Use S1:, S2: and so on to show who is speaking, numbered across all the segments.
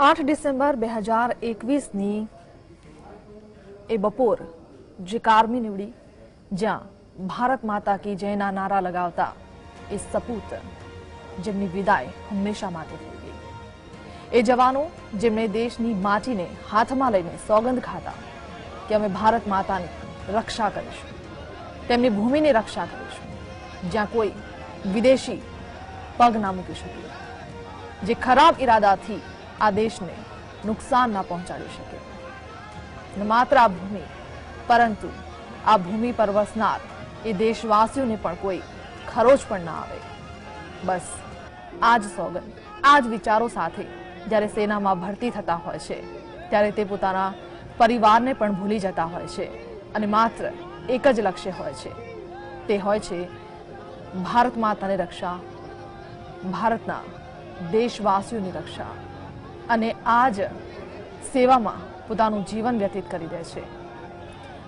S1: 8 December 2021ની એ બપોર જે કારમી નીવડી, જ્યાં ભારત માતા કી જયના નારા લગાવતા એ સપૂત જેમની વિદાય હંમેશા માટે થઈ ગઈ, એ જવાનો જેમણે દેશની માટીને હાથમાં લઈને સોગંદ ખાતા કે અમે ભારત માતાની રક્ષા કરીશું, તેમની ભૂમિની રક્ષા કરીશું, જ્યાં કોઈ વિદેશી પગ ના મૂકી શકે, જે ખરાબ ઈરાદાથી આ દેશને નુકસાન ના પહોંચાડી શકે. ન માત્ર આ ભૂમિ, પરંતુ આ ભૂમિ પર વસનાર એ દેશવાસીઓને પણ કોઈ ખરોચ પણ ના આવે. બસ આ જ સોગંદ, આ જ વિચારો સાથે જ્યારે સેનામાં ભરતી થતા હોય છે, ત્યારે તે પોતાના પરિવારને પણ ભૂલી જતા હોય છે અને માત્ર એક જ લક્ષ્ય હોય છે, તે હોય છે ભારત માતાની રક્ષા, ભારતના દેશવાસીઓની રક્ષા. અને આ જ સેવામાં પોતાનું જીવન વ્યતીત કરી દે છે.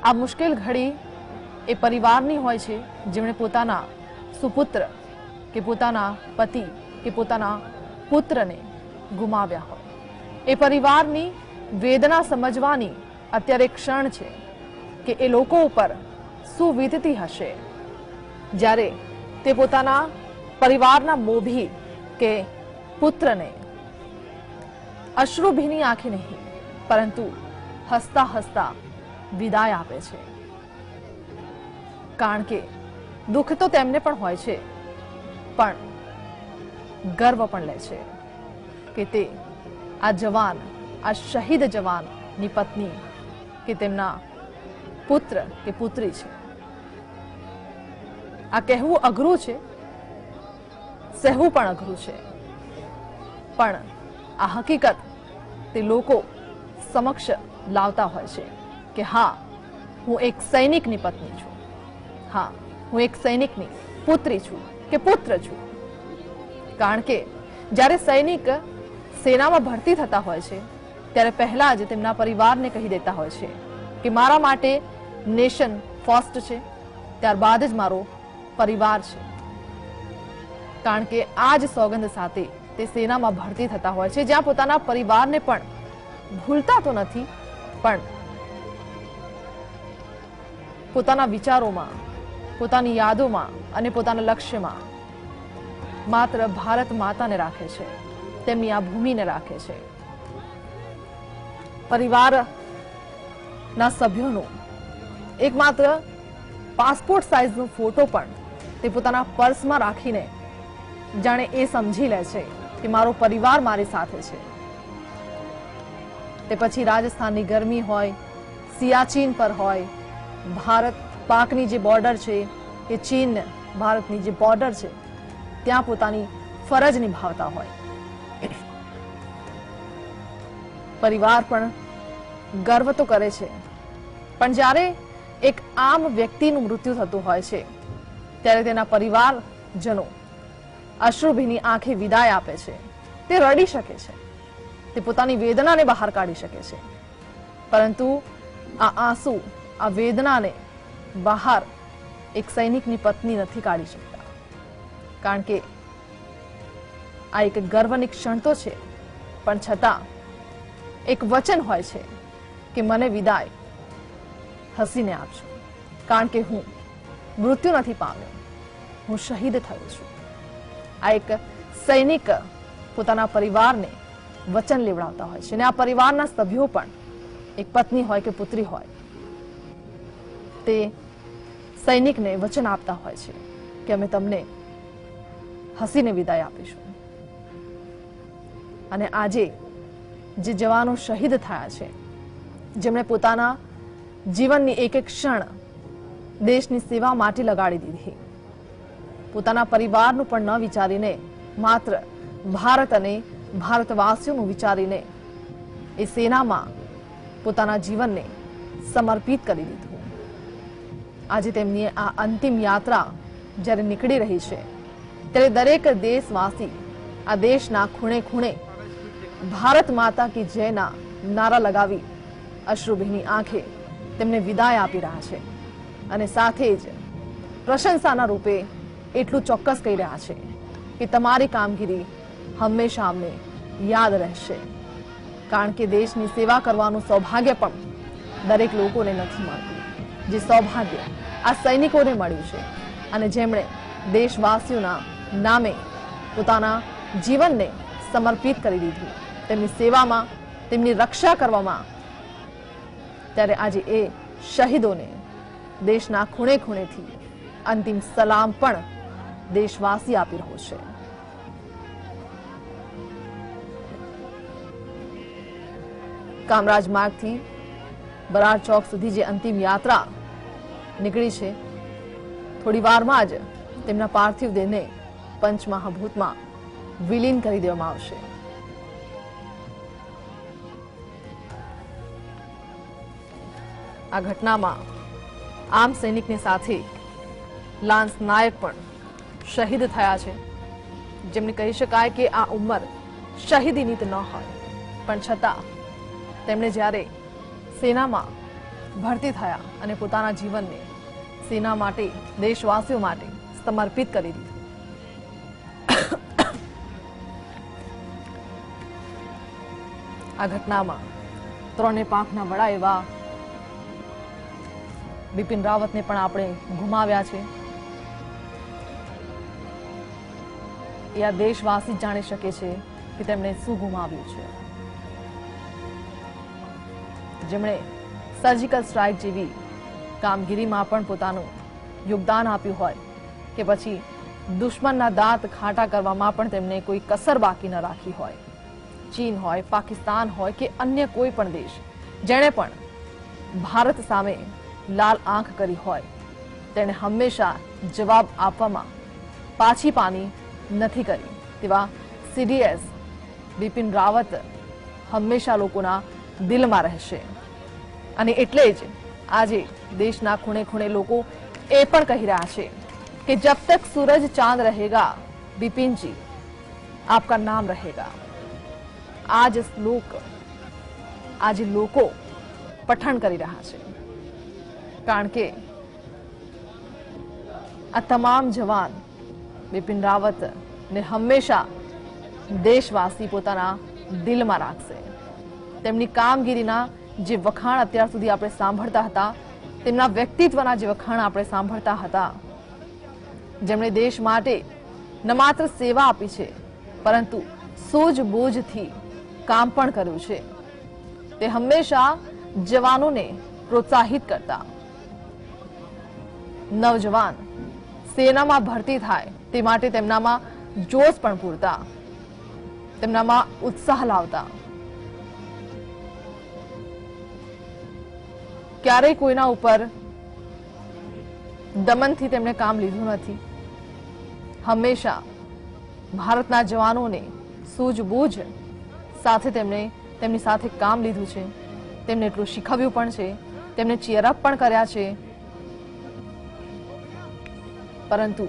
S1: આ મુશ્કેલ ઘડી એ પરિવારની હોય છે જેમણે પોતાના સુપુત્ર કે પોતાના પતિ કે પોતાના પુત્રને ગુમાવ્યા હોય. એ પરિવારની વેદના સમજવાની અત્યારે ક્ષણ છે કે એ લોકો ઉપર શું વીતતી હશે જ્યારે તે પોતાના પરિવારના મોભી કે પુત્રને અશ્રુભીની આંખે નહીં, પરંતુ હસતા હસતા વિદાય આપે છે. કારણ કે દુઃખ તો તેમને પણ હોય છે, પણ ગર્વ પણ લે છે કે તે આ જવાન, આ શહીદ જવાનની પત્ની કે તેમના પુત્ર કે પુત્રી છે. આ કહેવું અઘરું છે, સહેવું પણ અઘરું છે, પણ આ હકીકત તે લોકો સમક્ષ લાવતા હોય છે કે હા, હું એક સૈનિકની પત્ની છું, હા, હું એક સૈનિકની પુત્રી છું કે પુત્ર છું. કારણ કે જ્યારે સૈનિક સેનામાં ભરતી થતા હોય છે, ત્યારે પહેલા જ તેમના પરિવારને કહી દેતા હોય છે કે મારા માટે નેશન ફર્સ્ટ છે, ત્યારબાદ જ મારો પરિવાર છે. કારણ કે આ જ સોગંદ સાથે તે સેનામાં ભરતી થતા હોય છે, જ્યાં પોતાના પરિવારને પણ ભૂલતા તો નથી, પણ પોતાના વિચારોમાં, પોતાની યાદોમાં અને પોતાના લક્ષ્યમાં માત્ર ભારત માતાને રાખે છે, તેમની આ ભૂમિને રાખે છે. પરિવારના સભ્યોનો એકમાત્ર પાસપોર્ટ સાઇઝનો ફોટો પણ તે પોતાના પર્સમાં રાખીને જાણે એ સમજી લે છે કે મારો પરિવાર મારી સાથે છે. તે પછી રાજસ્થાનની ગરમી હોય, સિયાચીન પર હોય, ભારત પાકની જે બોર્ડર છે કે ચીન ભારતની જે બોર્ડર છે, ત્યાં પોતાની ફરજ નિભાવતા હોય. પરિવાર પણ ગર્વ તો કરે છે, પણ જ્યારે એક આમ વ્યક્તિનું મૃત્યુ થતું હોય છે, ત્યારે તેના પરિવારજનો અશ્રુભીની આંખે વિદાય આપે છે. તે રડી શકે છે, તે પોતાની વેદનાને બહાર કાઢી શકે છે, પરંતુ આ આંસુ, આ વેદનાને બહાર એક સૈનિકની પત્ની નથી કાઢી શકતા. કારણ કે આ એક ગર્વની ક્ષણ તો છે, પણ છતાં એક વચન હોય છે કે મને વિદાય હસીને આપજો, કારણ કે હું મૃત્યુ નથી પામ્યો, હું શહીદ થયો છું. આ એક સૈનિક પોતાના પરિવારને વચન લેવડાવતા હોય છે, અને આ પરિવારના સભ્યો પણ, એક પત્ની હોય કે પુત્રી હોય, તે સૈનિકને વચન આપતા હોય છે કે અમે તમને હસીને વિદાય આપીશું. અને આજે જે જવાનો શહીદ થયા છે, જેમણે પોતાના જીવનની એક એક ક્ષણ દેશની સેવા માટે લગાડી દીધી, પોતાના પરિવારનું પણ ન વિચારીને માત્ર ભારત અને ભારતવાસીઓનું વિચારીને એ સેનામાં પોતાના જીવનને સમર્પિત કરી દીધું. આજે તેમની આ અંતિમ યાત્રા જ્યારે નીકળી રહી છે, ત્યારે દરેક દેશવાસી આ દેશના ખૂણે ખૂણે ભારત માતા કી જયના નારા લગાવી અશ્રુભીની આંખે તેમને વિદાય આપી રહ્યા છે. અને સાથે જ પ્રશંસાના રૂપે એટલું ચોક્કસ કહી રહ્યા છે કે તમારી કામગીરી હંમેશા અમને યાદ રહેશે. કારણ કે દેશની સેવા કરવાનું સૌભાગ્ય પણ દરેક લોકોને નથી મળતું, જે સૌભાગ્ય આ સૈનિકોને મળ્યું છે અને જેમણે દેશવાસીઓના નામે પોતાના જીવનને સમર્પિત કરી દીધું, તેમની સેવામાં, તેમની રક્ષા કરવામાં. ત્યારે આજે એ શહીદોને દેશના ખૂણે ખૂણેથી અંતિમ સલામ પણ દેશવાસી આપી રહ્યો છે. કામરાજ માર્ગથી બરાડ ચોક સુધી જે અંતિમ યાત્રા નીકળી છે, થોડી વારમાં જ તેમના પાર્થિવ દેહને પંચમહાભૂતમાં વિલીન કરી દેવામાં આવશે. આ ઘટનામાં આમ સૈનિકની સાથે લાન્સ નાયક પણ શહીદ થયા છે, જેમને કહી શકાય કે આ ઉંમર શહીદીની તો ન હોય, પણ છતાં તેમણે જ્યારે સેનામાં ભરતી થયા અને પોતાના જીવનને સેના માટે, દેશવાસીઓ માટે સમર્પિત કરી દીધું. આ ઘટનામાં 3 પાંખના વડા એવા બિપિન રાવતને પણ આપણે ગુમાવ્યા છે. એ આ દેશવાસી જાણી શકે છે કે તેમણે શું ગુમાવ્યું છે. જેમણે સર્જિકલ સ્ટ્રાઇક જેવી કામગીરીમાં પણ પોતાનું યોગદાન આપ્યું હોય કે પછી દુશ્મનના દાંત ખાટા કરવામાં પણ તેમણે કોઈ કસર બાકી ન રાખી હોય. ચીન હોય, પાકિસ્તાન હોય કે અન્ય કોઈ પણ દેશ જેણે પણ ભારત સામે લાલ આંખ કરી હોય, તેણે હંમેશા જવાબ આપવામાં પાછી પાની નથી કરી. તેવા સીડીએસ બિપિન રાવત હંમેશા લોકોના દિલમાં રહેશે. અને એટલે જ આજે દેશના ખૂણે ખૂણે લોકો એ પણ કહી રહ્યા છે કે જબ તક सूरज चांद रहेगा बिपिन जी आपका नाम रहेगा. आज श्लोक आज લોકો પઠન કરી રહ્યા છે, કારણ કે આ તમામ જવાન બિપિન રાવત ને હંમેશા દેશવાસી પોતાના દિલમાં રાખશે. તેમની કામગીરીના જે વખાણ અત્યાર સુધી આપણે સાંભળતા હતા, તેમના વ્યક્તિત્વના જે વખાણ આપણે સાંભળતા હતા, જેમણે દેશ માટે ન માત્ર સેવા આપી છે પરંતુ સૂઝબૂઝથી કામ પણ કર્યું છે, તે હંમેશા જવાનોને પ્રોત્સાહિત કરતા. નવજવાન સેનામાં ભરતી થાય તે માટે તેમનામાં જોશ પણ પૂરતા, તેમનામાં ઉત્સાહ લાવતા. ક્યારેય કોઈના ઉપર દમનથી તેમણે કામ લીધું નથી. હંમેશા ભારતના જવાનોને સૂઝબૂઝ સાથે તેમણે તેમની સાથે કામ લીધું છે. તેમને એટલું શીખવ્યું પણ છે, તેમને ચીયરઅપ પણ કર્યા છે. પરંતુ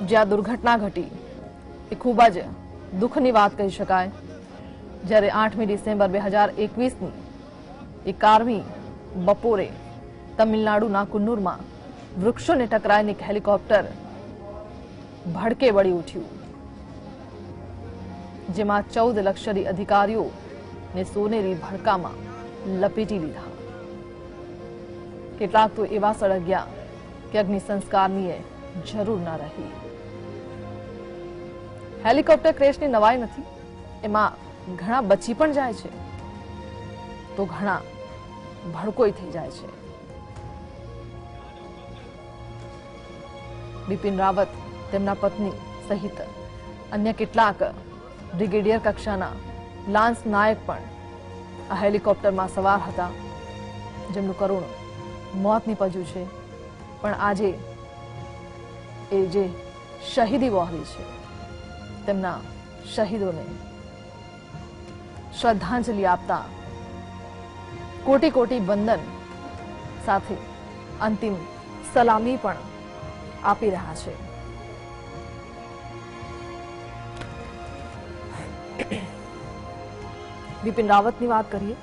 S1: જે આ દુર્ઘટના ઘટી એ ખૂબ જ દુઃખની વાત કહી શકાય. જ્યારે 8મી ડિસેમ્બર 2021ની 11મી બપોરે તમિલનાડુના કુન્નુરમાં વૃક્ષોને ટકરાઈને એક હેલિકોપ્ટર ભડકે વળી ઉઠ્યું, જેમાં 14 લશ્કરી અધિકારીઓને સોનેરી ભડકામાં લપેટી લીધા. કેટલાક તો એવા સળગ્યા કે અગ્નિ સંસ્કારની જરૂર ન રહી. હેલિકોપ્ટર ક્રેશની નવાઈ નથી, એમાં ઘણા બચી પણ જાય છે તો ઘણા ભડકોઈ થઈ જાય છે. બિપિન રાવત, તેમના પત્ની સહિત અન્ય કેટલાક બ્રિગેડિયર કક્ષાના લાન્સ નાયક પણ આ હેલિકોપ્ટરમાં સવાર હતા, જેમનું કરુણ મોત નીપજ્યું છે. પણ આજે એ જે શહીદી વહોરી છે, તેમના શહીદોને શ્રદ્ધાંજલિ આપતા કોટી કોટી વંદન સાથે અંતિમ સલામી પણ આપી રહ્યા છે. બિપિન રાવતની વાત કરીએ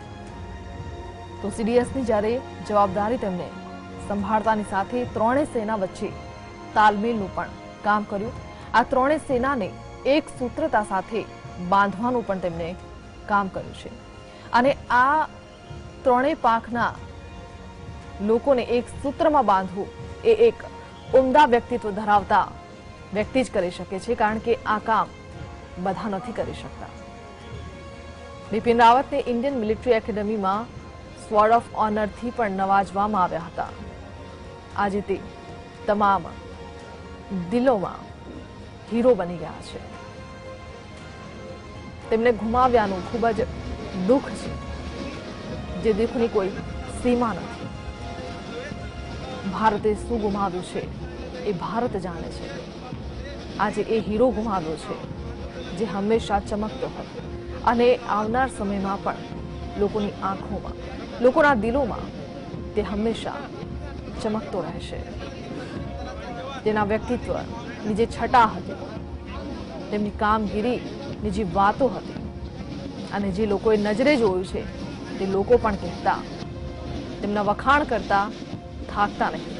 S1: તો સીડીએસની જ્યારે જવાબદારી તેમને સંભાળતાની સાથે ત્રણેય સેના વચ્ચે તાલમેલનું પણ કામ કર્યું. આ ત્રણેય સેનાને એક સૂત્રતા સાથે બાંધવાનું પણ તેમણે કામ કર્યું છે. અને આ ત્રણેય પાંખના લોકોને એક સૂત્રમાં બાંધવું એ એક ઉમદા વ્યક્તિત્વ ધરાવતા વ્યક્તિ જ કરી શકે છે, કારણ કે આ કામ બધા નથી કરી શકતા. બિપિન રાવતને ઇન્ડિયન મિલિટરી એકેડેમીમાં સ્વોર્ડ ઓફ ઓનરથી પણ નવાજવામાં આવ્યા હતા. આજે તે તમામ દિલોમાં હીરો બની ગયા છે. તેમને ગુમાવ્યાનું ખૂબ જ દુઃખ છે, જે દુઃખની કોઈ સીમા નથી. ભારતે શું ગુમાવ્યું છે એ ભારત જાણે છે. આજે એ હીરો ગુમાવ્યો છે જે હંમેશા ચમકતો હતો અને આવનાર સમયમાં પણ લોકોની આંખોમાં, લોકોના દિલોમાં તે હંમેશા ચમકતો રહેશે. તેના વ્યક્તિત્વની જે છટા હતી, તેમની કામગીરીની જે વાતો હતી અને જે લોકોએ નજરે જોયું છે તે લોકો પણ કહેતા, તેમના વખાણ કરતા થાકતા નહીં.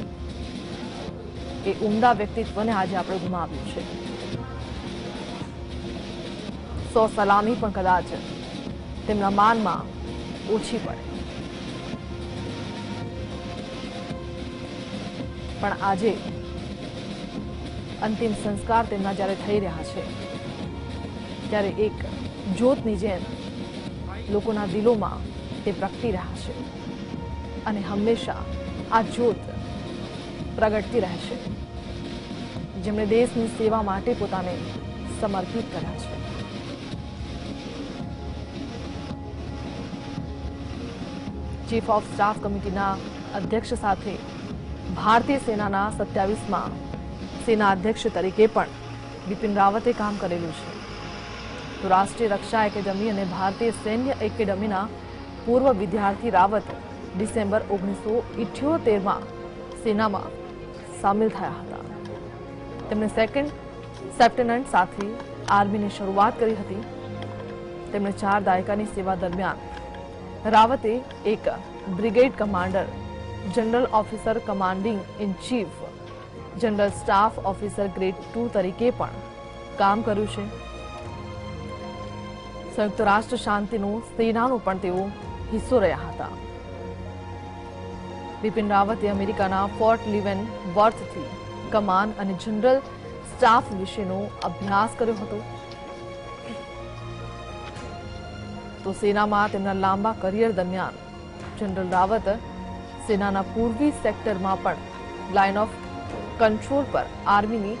S1: એ ઉમદા વ્યક્તિત્વને આજે આપણે ગુમાવ્યું છે. 100 સલામી પણ કદાચ તેમના માનમાં ઓછી પડે, પણ આજે અંતિમ સંસ્કાર તેમના જ્યારે થઈ રહ્યા છે ત્યારે એક જ્યોતની જેમ લોકોના દિલોમાં તે પ્રગટી રહ્યા છે અને હંમેશા આ જ્યોત પ્રગટતી રહેશે, જેમણે દેશની સેવા માટે પોતાને સમર્પિત કર્યા છે. ચીફ ઓફ સ્ટાફ કમિટીના અધ્યક્ષ સાથે ભારતીય સેનાના 27મા સેના અધ્યક્ષ તરીકે પણ બિપિન રાવતે કામ કરેલું છે. તો રાષ્ટ્રીય રક્ષા એકેડમી અને ભારતીય સૈન્ય એકેડમીના પૂર્વ વિદ્યાર્થી રાવત ડિસેમ્બર 1978માં સેનામાં સામેલ થયા હતા. તેમણે સેકન્ડ લેફ્ટનન્ટ સાથે આર્મીની શરૂઆત કરી હતી. તેમણે 4 દાયકાની સેવા દરમિયાન રાવતે એક brigade commander, general officer commanding in chief, general staff officer grade 2 તરીકે પણ કામ કર્યું છે. સંયુક્ત રાષ્ટ્ર શાંતિનું સેનાનો પણ તેઓ હિસ્સો રહ્યા હતા. બિપિન રાવતે અમેરિકાના ફોર્ટ લીવન વર્થથી કમાન અને જનરલ સ્ટાફ વિશેનો અભ્યાસ કર્યો હતો. તો સેનામાં તેમના લાંબા કરિયર દરમિયાન જનરલ રાવત સેનાના પૂર્વી સેક્ટરમાં પણ લાઇન ઓફ કંટ્રોલ પર આર્મીની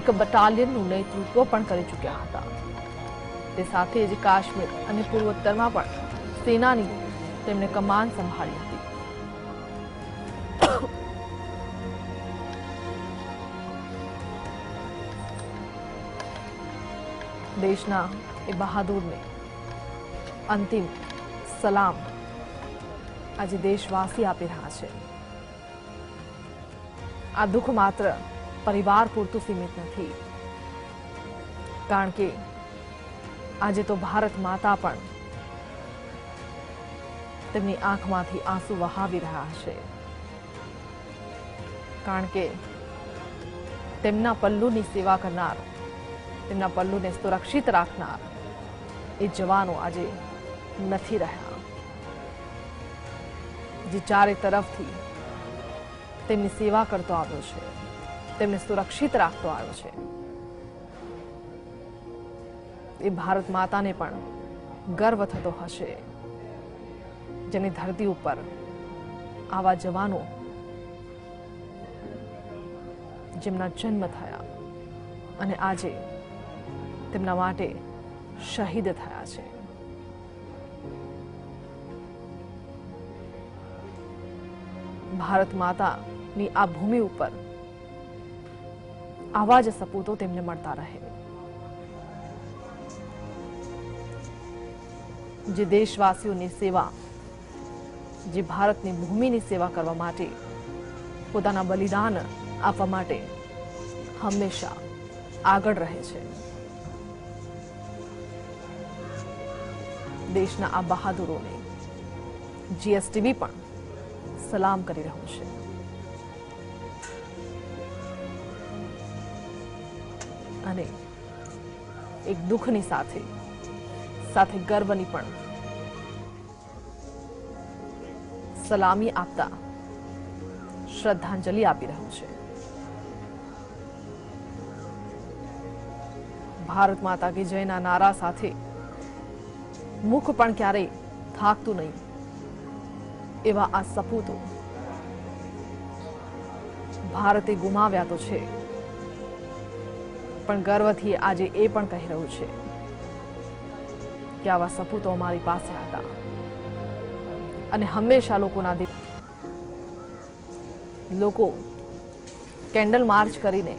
S1: એક બટાલિયનનું નેતૃત્વ પણ કરી ચૂક્યા હતા. તે સાથે જ કાશ્મીર અને પૂર્વોત્તરમાં પણ સેનાની તેમણે કમાન સંભાળી હતી. દેશના એ બહાદુરને અંતિમ સલામ આજે દેશવાસી આપી રહ્યા છે. આ દુઃખ માત્ર પરિવાર પૂરતું સીમિત નથી, કારણ કે આજે તો ભારત માતા પણ તેમની આંખમાંથી આંસુ વહાવી રહ્યા છે, કારણ કે તેમના પલ્લુની સેવા કરનાર, તેમના પલ્લુને સુરક્ષિત રાખનાર એ જવાનો આજે નથી રહ્યા, જે ચારે તરફથી તેમની સેવા કરતો આવ્યો છે, તેમને સુરક્ષિત રાખતો આવ્યો છે. એ ભારત માતાને પણ ગર્વ થતો હશે, જેની ધરતી ઉપર આવા જવાનો જેમના જન્મ થયા અને આજે તેમના માટે શહીદ થયા છે. ભારત માતાની આ ભૂમિ ઉપર આવા જ સપૂતો તેમને મળતા રહે, જે દેશવાસીઓની સેવા, જે ભારતની ભૂમિની સેવા કરવા માટે, પોતાના બલિદાન આપવા માટે હંમેશા આગળ રહે છે. દેશના આ બહાદુરોને જીએસટીવી પણ સલામ કરી રહ્યું છે. અને એક દુઃખની સાથે સાથે ગર્વની પણ સલામી આપતા શ્રદ્ધાંજલિ આપી રહ્યું છે. ભારત માતા કી જયના નારા સાથે મુખ પણ ક્યારેય થાકતું નહીં એવા આ સપૂતો ભારતે ગુમાવ્યા તો છે, પણ ગર્વથી આજે એ પણ કહી રહ્યું છે કે આવા સપૂતો અમારી પાસે હતા અને હંમેશા લોકો કેન્ડલ માર્ચ કરીને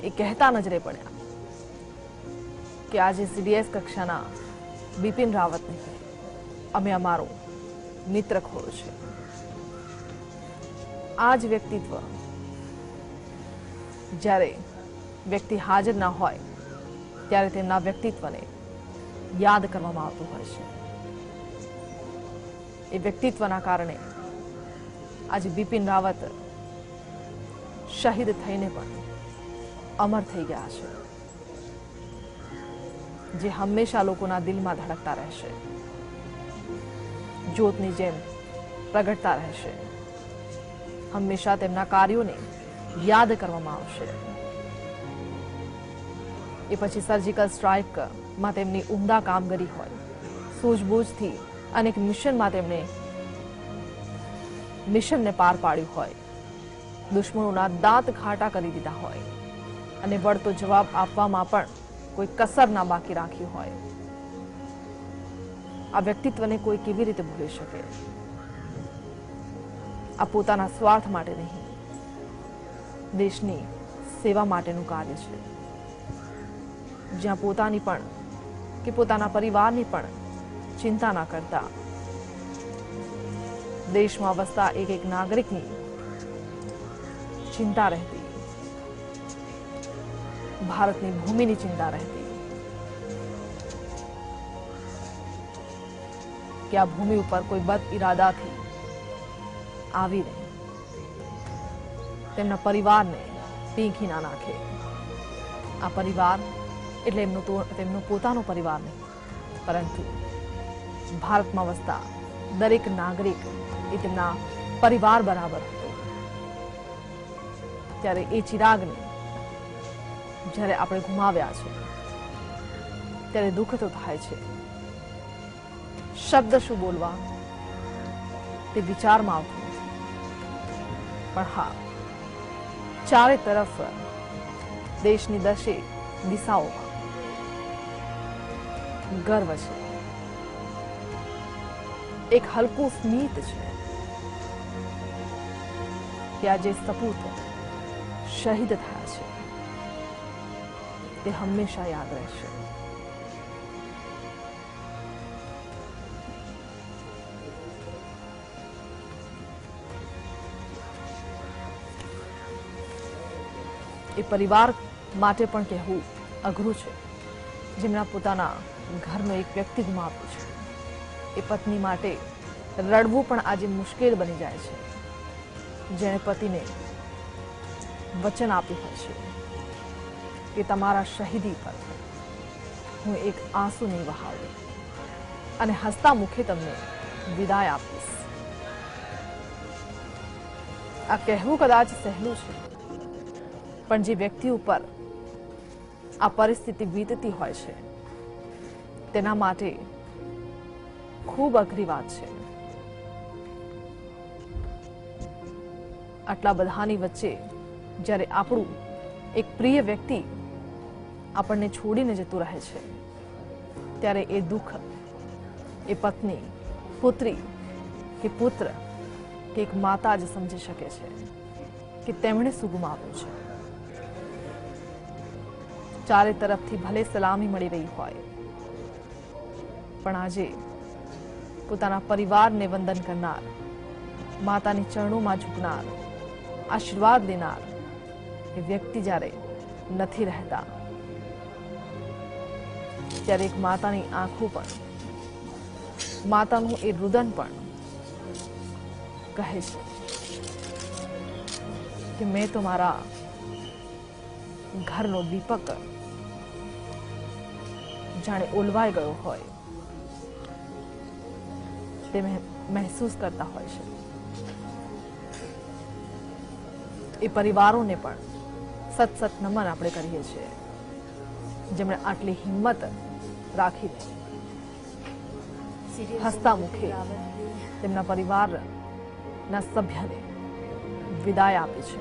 S1: એ કહેતા નજરે પડ્યા કે આજે સીડીએસ કક્ષાના બિપિન રાવતને અમે અમારો મિત્ર ખોયો છે. આ જ વ્યક્તિત્વ જ્યારે વ્યક્તિ હાજર ના હોય ત્યારે તેમના વ્યક્તિત્વને યાદ કરવામાં આવતું હોય છે. એ વ્યક્તિત્વના કારણે આજે બિપિન રાવત શહીદ થઈને પણ અમર થઈ ગયા છે, જે હંમેશા લોકોના દિલમાં ધડકતા રહેશે, જ્યોતની જેમ પ્રગટતા રહેશે. હંમેશા તેમના કાર્યોને યાદ કરવામાં આવશે. એ પછી સર્જિકલ સ્ટ્રાઇકમાં તેમની ઉમદા કામગીરી હોય, સૂઝબૂઝથી અનેક મિશનને પાર પાડ્યું હોય, દુશ્મનોના દાંત ઘાટા કરી દીધા હોય અને વળતો જવાબ આપવામાં પણ કોઈ કસર ના બાકી રાખી હોય. આ વ્યક્તિત્વને કોઈ કેવી રીતે ભૂલી શકે? આ પોતાના સ્વાર્થ માટે નહીં, દેશની સેવા માટેનું કાર્ય છે, જ્યાં પોતાની પણ કે પોતાના પરિવારની પણ ચિંતા ના કરતા દેશમાં વસતા એક એક નાગરિકની ચિંતા રહેતી, ભારતની ભૂમિની ચિંતા રહેતી કે આ ભૂમિ ઉપર કોઈ બદ ઇરાદાથી આવીને તેમના પરિવારને પીંખી ના નાખે. આ પરિવાર એટલે તેમનો પોતાનો પરિવાર નહીં, પરંતુ ભારતમાં વસતા દરેક નાગરિક એ તેમના પરિવાર બરાબર હતો. ત્યારે એ ચિરાગને જ્યારે આપણે ગુમાવ્યા છે ત્યારે દુઃખ તો થાય છે. શબ્દ શું બોલવા તે વિચારમાં આવતું નથી, પણ હા, ચારે તરફ દેશની દશેક દિશાઓમાં ગર્વ છે, એક હલકું સ્મિત છે કે આજે સપૂત શહીદ થયા છે, તે હંમેશા યાદ રહેશે. એ પરિવાર માટે પણ કહેવું અઘરું છે, જેમના પોતાના ઘરનો એક વ્યક્તિ ગુમાવ્યો છે. એ પત્ની માટે રડવું પણ આજે મુશ્કેલ બની જાય છે, જેણે પતિને વચન આપ્યું હોય છે કે તમારા શહીદી પર હું એક આંસુ નહીં વહાવું અને હસતા મુખે તમને વિદાય આપીશ. આ કહેવું કદાચ સહેલું છે, પણ જે વ્યક્તિ ઉપર આ પરિસ્થિતિ વીતતી હોય છે તેના માટે ખૂબ અઘરી વાત છે. આટલા બધાની વચ્ચે જ્યારે આપણું એક પ્રિય વ્યક્તિ આપણને છોડીને જતું રહે છે ત્યારે એ દુઃખ એ પત્ની, પુત્રી કે પુત્ર કે એક માતા જ સમજી શકે છે કે તેમણે શું ગુમાવ્યું છે. ચારે તરફથી ભલે સલામી મળી રહી હોય, પણ આજે પોતાના પરિવારને વંદન કરનાર, માતાની ચરણોમાં ઝૂકનાર, આશીર્વાદ લેનાર એ વ્યક્તિ જ્યારે નથી રહેતા ત્યારે એક માતાની આંખો પણ, માતાનું એ રુદન પણ કહે છે કે મેં તો મારા ઘરનો દીપક જાણે ઓલવાઈ ગયો હોય તે મહેસૂસ કરતા હોય છે. એ પરિવારોને પણ સત સત નમન આપણે કરીએ છીએ, જેમણે આટલી હિંમત રાખીને હસતા મુખે તેમના પરિવારના સભ્યને વિદાય આપી છે.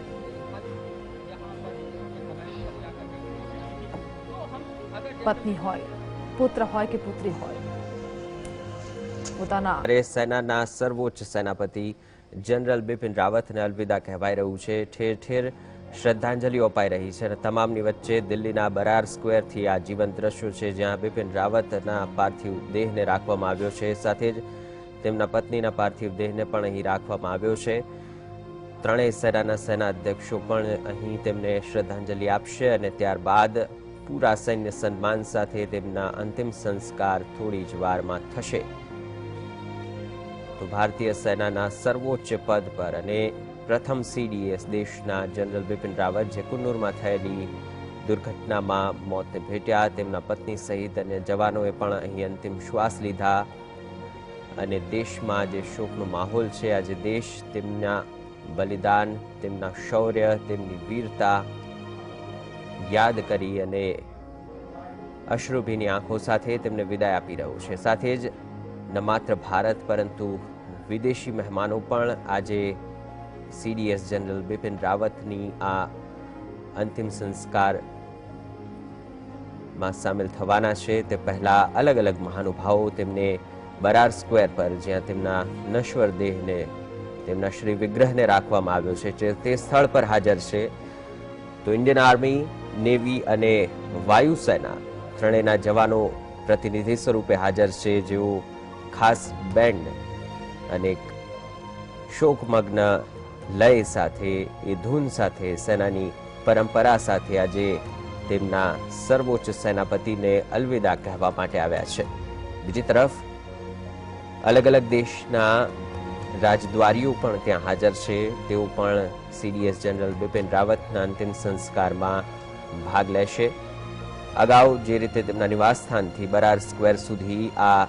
S1: પત્ની હોય, પુત્ર હોય કે પુત્રી હોય, પોતાના
S2: સેનાના સર્વોચ્ચ સેનાપતિ જનરલ બિપિન રાવતને અલવિદા કહેવાઈ રહ્યું છે. ઠેર ઠેર શ્રદ્ધાંજલિ અપાઈ રહી છે અને તમામની વચ્ચે દિલ્હીના બરાર સ્ક્વેરથી આ જીવંત દ્રશ્યો છે, જ્યાં બિપિન રાવતના પાર્થિવ દેહને રાખવામાં આવ્યો છે. સાથે જ તેમના પત્નીના પાર્થિવ દેહને પણ અહીં રાખવામાં આવ્યો છે. ત્રણેય સેનાના સેના અધ્યક્ષો પણ અહીં તેમને શ્રદ્ધાંજલિ આપશે અને ત્યારબાદ પૂરા સૈન્ય સન્માન સાથે તેમના અંતિમ સંસ્કાર થોડી જ વારમાં થશે. તો ભારતીય સેનાના સર્વોચ્ચ પદ પર અને પ્રથમ સીડીએસ દેશના જનરલ બિપિન રાવત, જે કુન્નુરમાં થયેલી દુર્ઘટનામાં મોતને ભેટ્યા, તેમના પત્ની સહિત અને જવાનોએ પણ અહીં અંતિમ શ્વાસ લીધા અને દેશમાં જે શોકનો માહોલ છે, આજે દેશ તેમના બલિદાન, તેમના શૌર્ય, તેમની વીરતા યાદ કરી અને અશ્રુભીની આંખો સાથે તેમને વિદાય આપી રહ્યો છે. સાથે જ ન માત્ર ભારત પરંતુ વિદેશી મહેમાનો પણ આજે સીડીએસ જનરલ બિપિન રાવતની આ અંતિમ સંસ્કારમાં સામેલ થવાના છે. તે પહેલા અલગ અલગ મહાનુભાવો તેમને બરાર સ્ક્વેર પર, જ્યાં તેમના નશ્વર દેહને, તેમના શ્રી વિગ્રહને રાખવામાં આવ્યો છે, તે સ્થળ પર હાજર છે. તો ઇન્ડિયન આર્મી, નેવી અને વાયુસેના ત્રણેયના જવાનો પ્રતિનિધિ સ્વરૂપે હાજર છે, જેઓ ખાસ બેન્ડ અને શોકમગ્ન લય સાથે, એ ધૂન સાથે, સેનાની પરંપરા સાથે આજે તેમના સર્વોચ્ચ સેનાપતિને અલવિદા કહેવા માટે આવ્યા છે. બીજી તરફ અલગ અલગ દેશના રાજદ્વારીઓ પણ ત્યાં હાજર છે. તેઓ પણ સીડીએસ જનરલ બિપિન રાવતના અંતિમ સંસ્કારમાં ભાગ લેશે. અગાઉ જે રીતે તેમના નિવાસસ્થાનથી બરાર સ્ક્વેર સુધી આ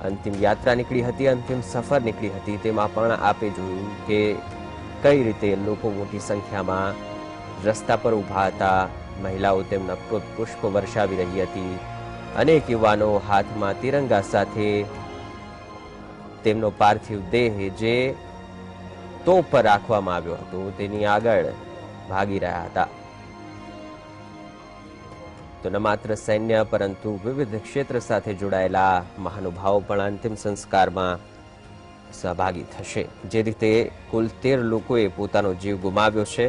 S2: અંતિમ યાત્રા નીકળી હતી, અંતિમ સફર નીકળી હતી, તેમાં પણ આપે જોયું કે કઈ રીતે લોકો મોટી સંખ્યામાં રસ્તા પર ઊભા હતા, મહિલાઓ તેમના પુષ્પ વર્ષાવી રહી હતી, અનેક યુવાનો હાથમાં તિરંગા સાથે તેમનો પાર્થિવ દેહ જે તોપ પર રાખવામાં આવ્યો હતો તેની આગળ ભાગી રહ્યા હતા. તો ન માત્ર સૈન્ય પરંતુ વિવિધ ક્ષેત્ર સાથે જોડાયેલા મહાનુભાવો પણ અંતિમ સંસ્કારમાં સહભાગી થશે. જે રીતે કુલ 13 લોકોએ પોતાનો જીવ ગુમાવ્યો છે,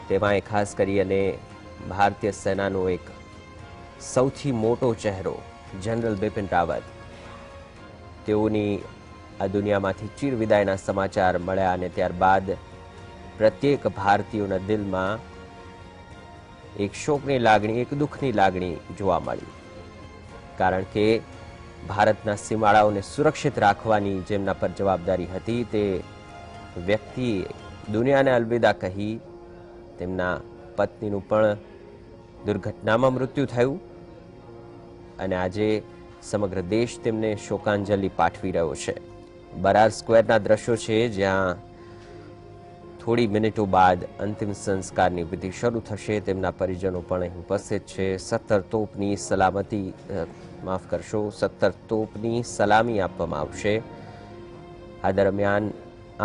S2: તેમાં ખાસ કરી અને ભારતીય સેનાનો એક સૌથી મોટો ચહેરો જનરલ બિપિન રાવત, તેઓની આ દુનિયામાંથી ચીર વિદાયના સમાચાર મળ્યા અને ત્યારબાદ પ્રત્યેક ભારતીયોના દિલમાં એક શોકની લાગણી, એક દુઃખની લાગણી જોવા મળી. કારણ કે ભારતના સીમાડાઓને સુરક્ષિત રાખવાની જેમના પર જવાબદારી હતી, તે વ્યક્તિએ દુનિયાને અલવિદા કહી. તેમના પત્નીનું પણ દુર્ઘટનામાં મૃત્યુ થયું અને આજે સમગ્ર દેશ તેમને શોકાંજલિ પાઠવી રહ્યો છે. બરાર સ્ક્વેરના દ્રશ્યો છે, જ્યાં થોડી મિનિટો બાદ અંતિમ સંસ્કારની વિધિ શરૂ થશે. તેમના પરિજનો પણ અહીં ઉપસ્થિત છે. 17 તોપની સલામી આપવામાં આવશે. આ દરમિયાન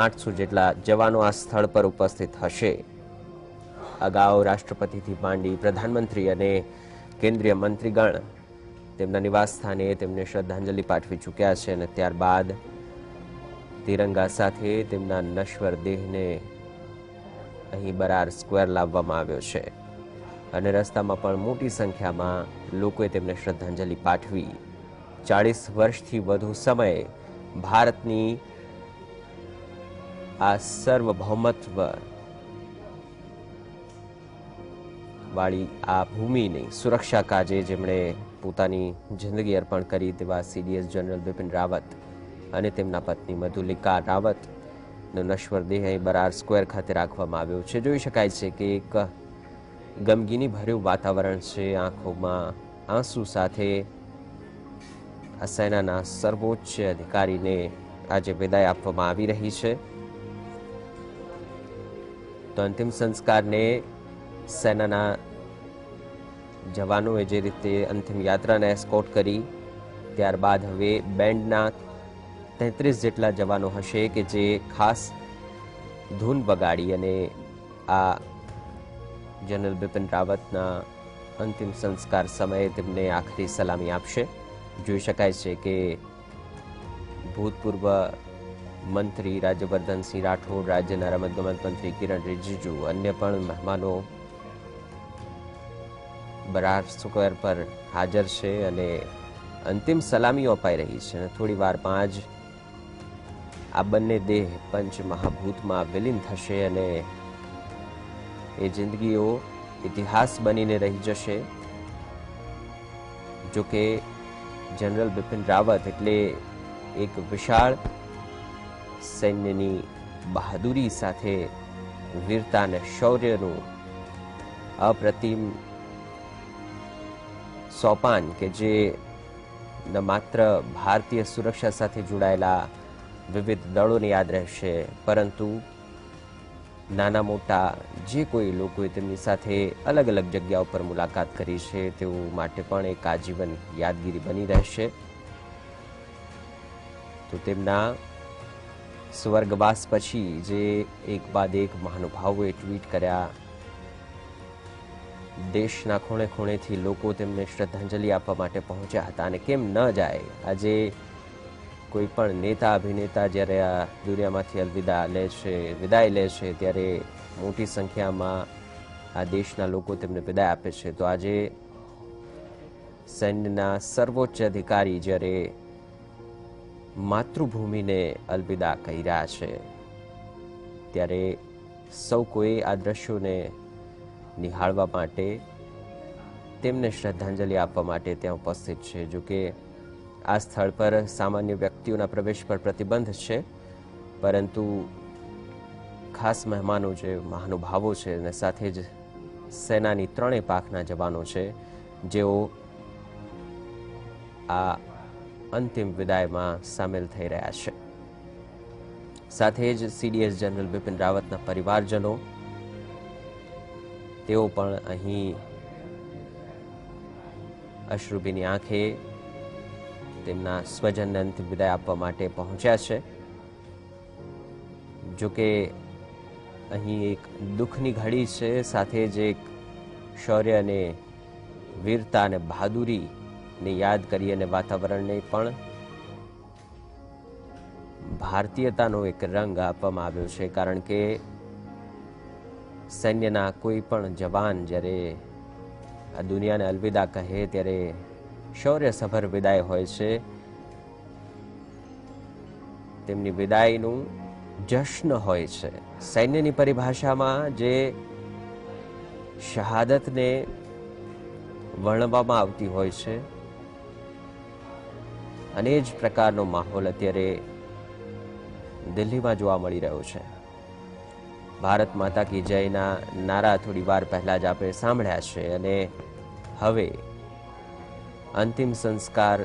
S2: 800 જેટલા જવાનો આ સ્થળ પર ઉપસ્થિત હશે. અગાઉ રાષ્ટ્રપતિથી માંડી પ્રધાનમંત્રી અને કેન્દ્રીય મંત્રીગણ તેમના નિવાસસ્થાને તેમને શ્રદ્ધાંજલિ પાઠવી ચૂક્યા છે અને ત્યારબાદ તિરંગા સાથે તેમના નશ્વર દેહને અહીં બરાર સ્ક્વેર લાવવામાં આવ્યો છે અને રસ્તામાં પણ મોટી સંખ્યામાં લોકોએ તેમને શ્રદ્ધાંજલિ પાઠવી. 40 વર્ષથી વધુ સમય ભારતની આ સાર્વભૌમત્વ વાળી આ ભૂમિની સુરક્ષા કાજે જેમણે પોતાની જિંદગી અર્પણ કરી તેવા સીડીએસ જનરલ બિપિન રાવત અને તેમના પત્ની મધુલિકા રાવતનો નશ્વર દેહ અહીં બરાર સ્ક્વેર ખાતે રાખવામાં આવ્યો છે. જોઈ શકાય છે કે એક ગમગીની ભર્યું વાતાવરણ છે. આંખોમાં આંસુ સાથે આ સેનાના સર્વોચ્ચ અધિકારીને આજે વિદાય આપવામાં આવી રહી છે. તો અંતિમ સંસ્કારને સેનાના જવાનોએ જે રીતે અંતિમ યાત્રાને એસ્કોર્ટ કરી, ત્યારબાદ હવે બેન્ડના 33 જેટલા જવાનો હશે કે જે ખાસ ધૂન વગાડી અને આ જનરલ બિપિન રાવતના અંતિમ સંસ્કાર સમયે તેમને આખરી સલામી આપશે. જોઈ શકાય છે કે ભૂતપૂર્વ મંત્રી રાજ્યવર્ધનસિંહ રાઠોડ, રાજ્યના રમતગમત મંત્રી કિરણ રિજિજુ, અન્ય પણ મહેમાનો બરાર સ્ક્વેર પર હાજર છે અને અંતિમ સલામીઓ અપાઈ રહી છે. અને થોડી વારમાં જ આ બંને દેહ પંચ મહાભૂતમાં વિલીન થશે અને એ જિંદગીઓ ઇતિહાસ બનીને રહી જશે. જો કે જનરલ બિપિન રાવત એટલે એક વિશાળ સૈન્યની બહાદુરી સાથે વીરતા અને શૌર્યનું અપ્રતિમ સોપાન કે જે ન માત્ર ભારતીય સુરક્ષા સાથે જોડાયેલા વિવિધ દળોને યાદ રહેશે, પરંતુ નાના મોટા જે કોઈ લોકોએ તેમની સાથે અલગ અલગ જગ્યાઓ પર મુલાકાત કરી છે તેઓ માટે પણ એક આજીવન યાદગીરી બની રહેશે. તો તેમના સ્વર્ગવાસ પછી જે એક બાદ એક મહાનુભાવોએ ટ્વીટ કર્યા, દેશના ખૂણે ખૂણેથી લોકો તેમને શ્રદ્ધાંજલિ આપવા માટે પહોંચ્યા હતા. અને કેમ ન જાય, આજે કોઈ પણ નેતા અભિનેતા જ્યારે આ દુનિયામાંથી વિદાય લે છે ત્યારે મોટી સંખ્યામાં આ દેશના લોકો તેમને વિદાય આપે છે. તો આજે સૈન્યના સર્વોચ્ચ અધિકારી જ્યારે માતૃભૂમિને અલવિદા કહી રહ્યા છે ત્યારે સૌ કોઈ આ દ્રશ્યોને નિહાળવા માટે, તેમને શ્રદ્ધાંજલિ આપવા માટે ત્યાં ઉપસ્થિત છે. જો કે આ સ્થળ પર સામાન્ય વ્યક્તિઓના પ્રવેશ પર પ્રતિબંધ છે, પરંતુ ખાસ મહેમાનો છે, મહાનુભાવો છે અને સાથે જ સેનાની ત્રણેય પાંખના જવાનો છે જેઓ આ અંતિમ વિદાયમાં સામેલ થઈ રહ્યા છે. સાથે જ સીડીએસ જનરલ બિપિન રાવતના પરિવારજનો તેઓ પણ અહીં અશ્રુભીની આંખે તેમના સ્વજનને અંતિમ વિદાય આપવા માટે પહોંચ્યા છે. જો કે અહીં એક દુઃખની ઘડી છે, સાથે જ એક શૌર્ય અને વીરતા અને બહાદુરીને યાદ કરી અને વાતાવરણને પણ ભારતીયતાનો એક રંગ આપવામાં આવ્યો છે. કારણ કે સૈન્યના કોઈ પણ જવાન જ્યારે આ દુનિયાને અલવિદા કહે ત્યારે શૌર્યસભર વિદાય હોય છે. તેમની વિદાયનું જશ્ન હોય છે. સૈન્યની પરિભાષામાં જે શહાદતને વર્ણવવામાં આવતી હોય છે અને જ પ્રકારનો માહોલ અત્યારે દિલ્હીમાં જોવા મળી રહ્યો છે. ભારત માતા કી જયના નારા થોડી વાર પહેલા જ આપણે સાંભળ્યા છે અને હવે અંતિમ સંસ્કાર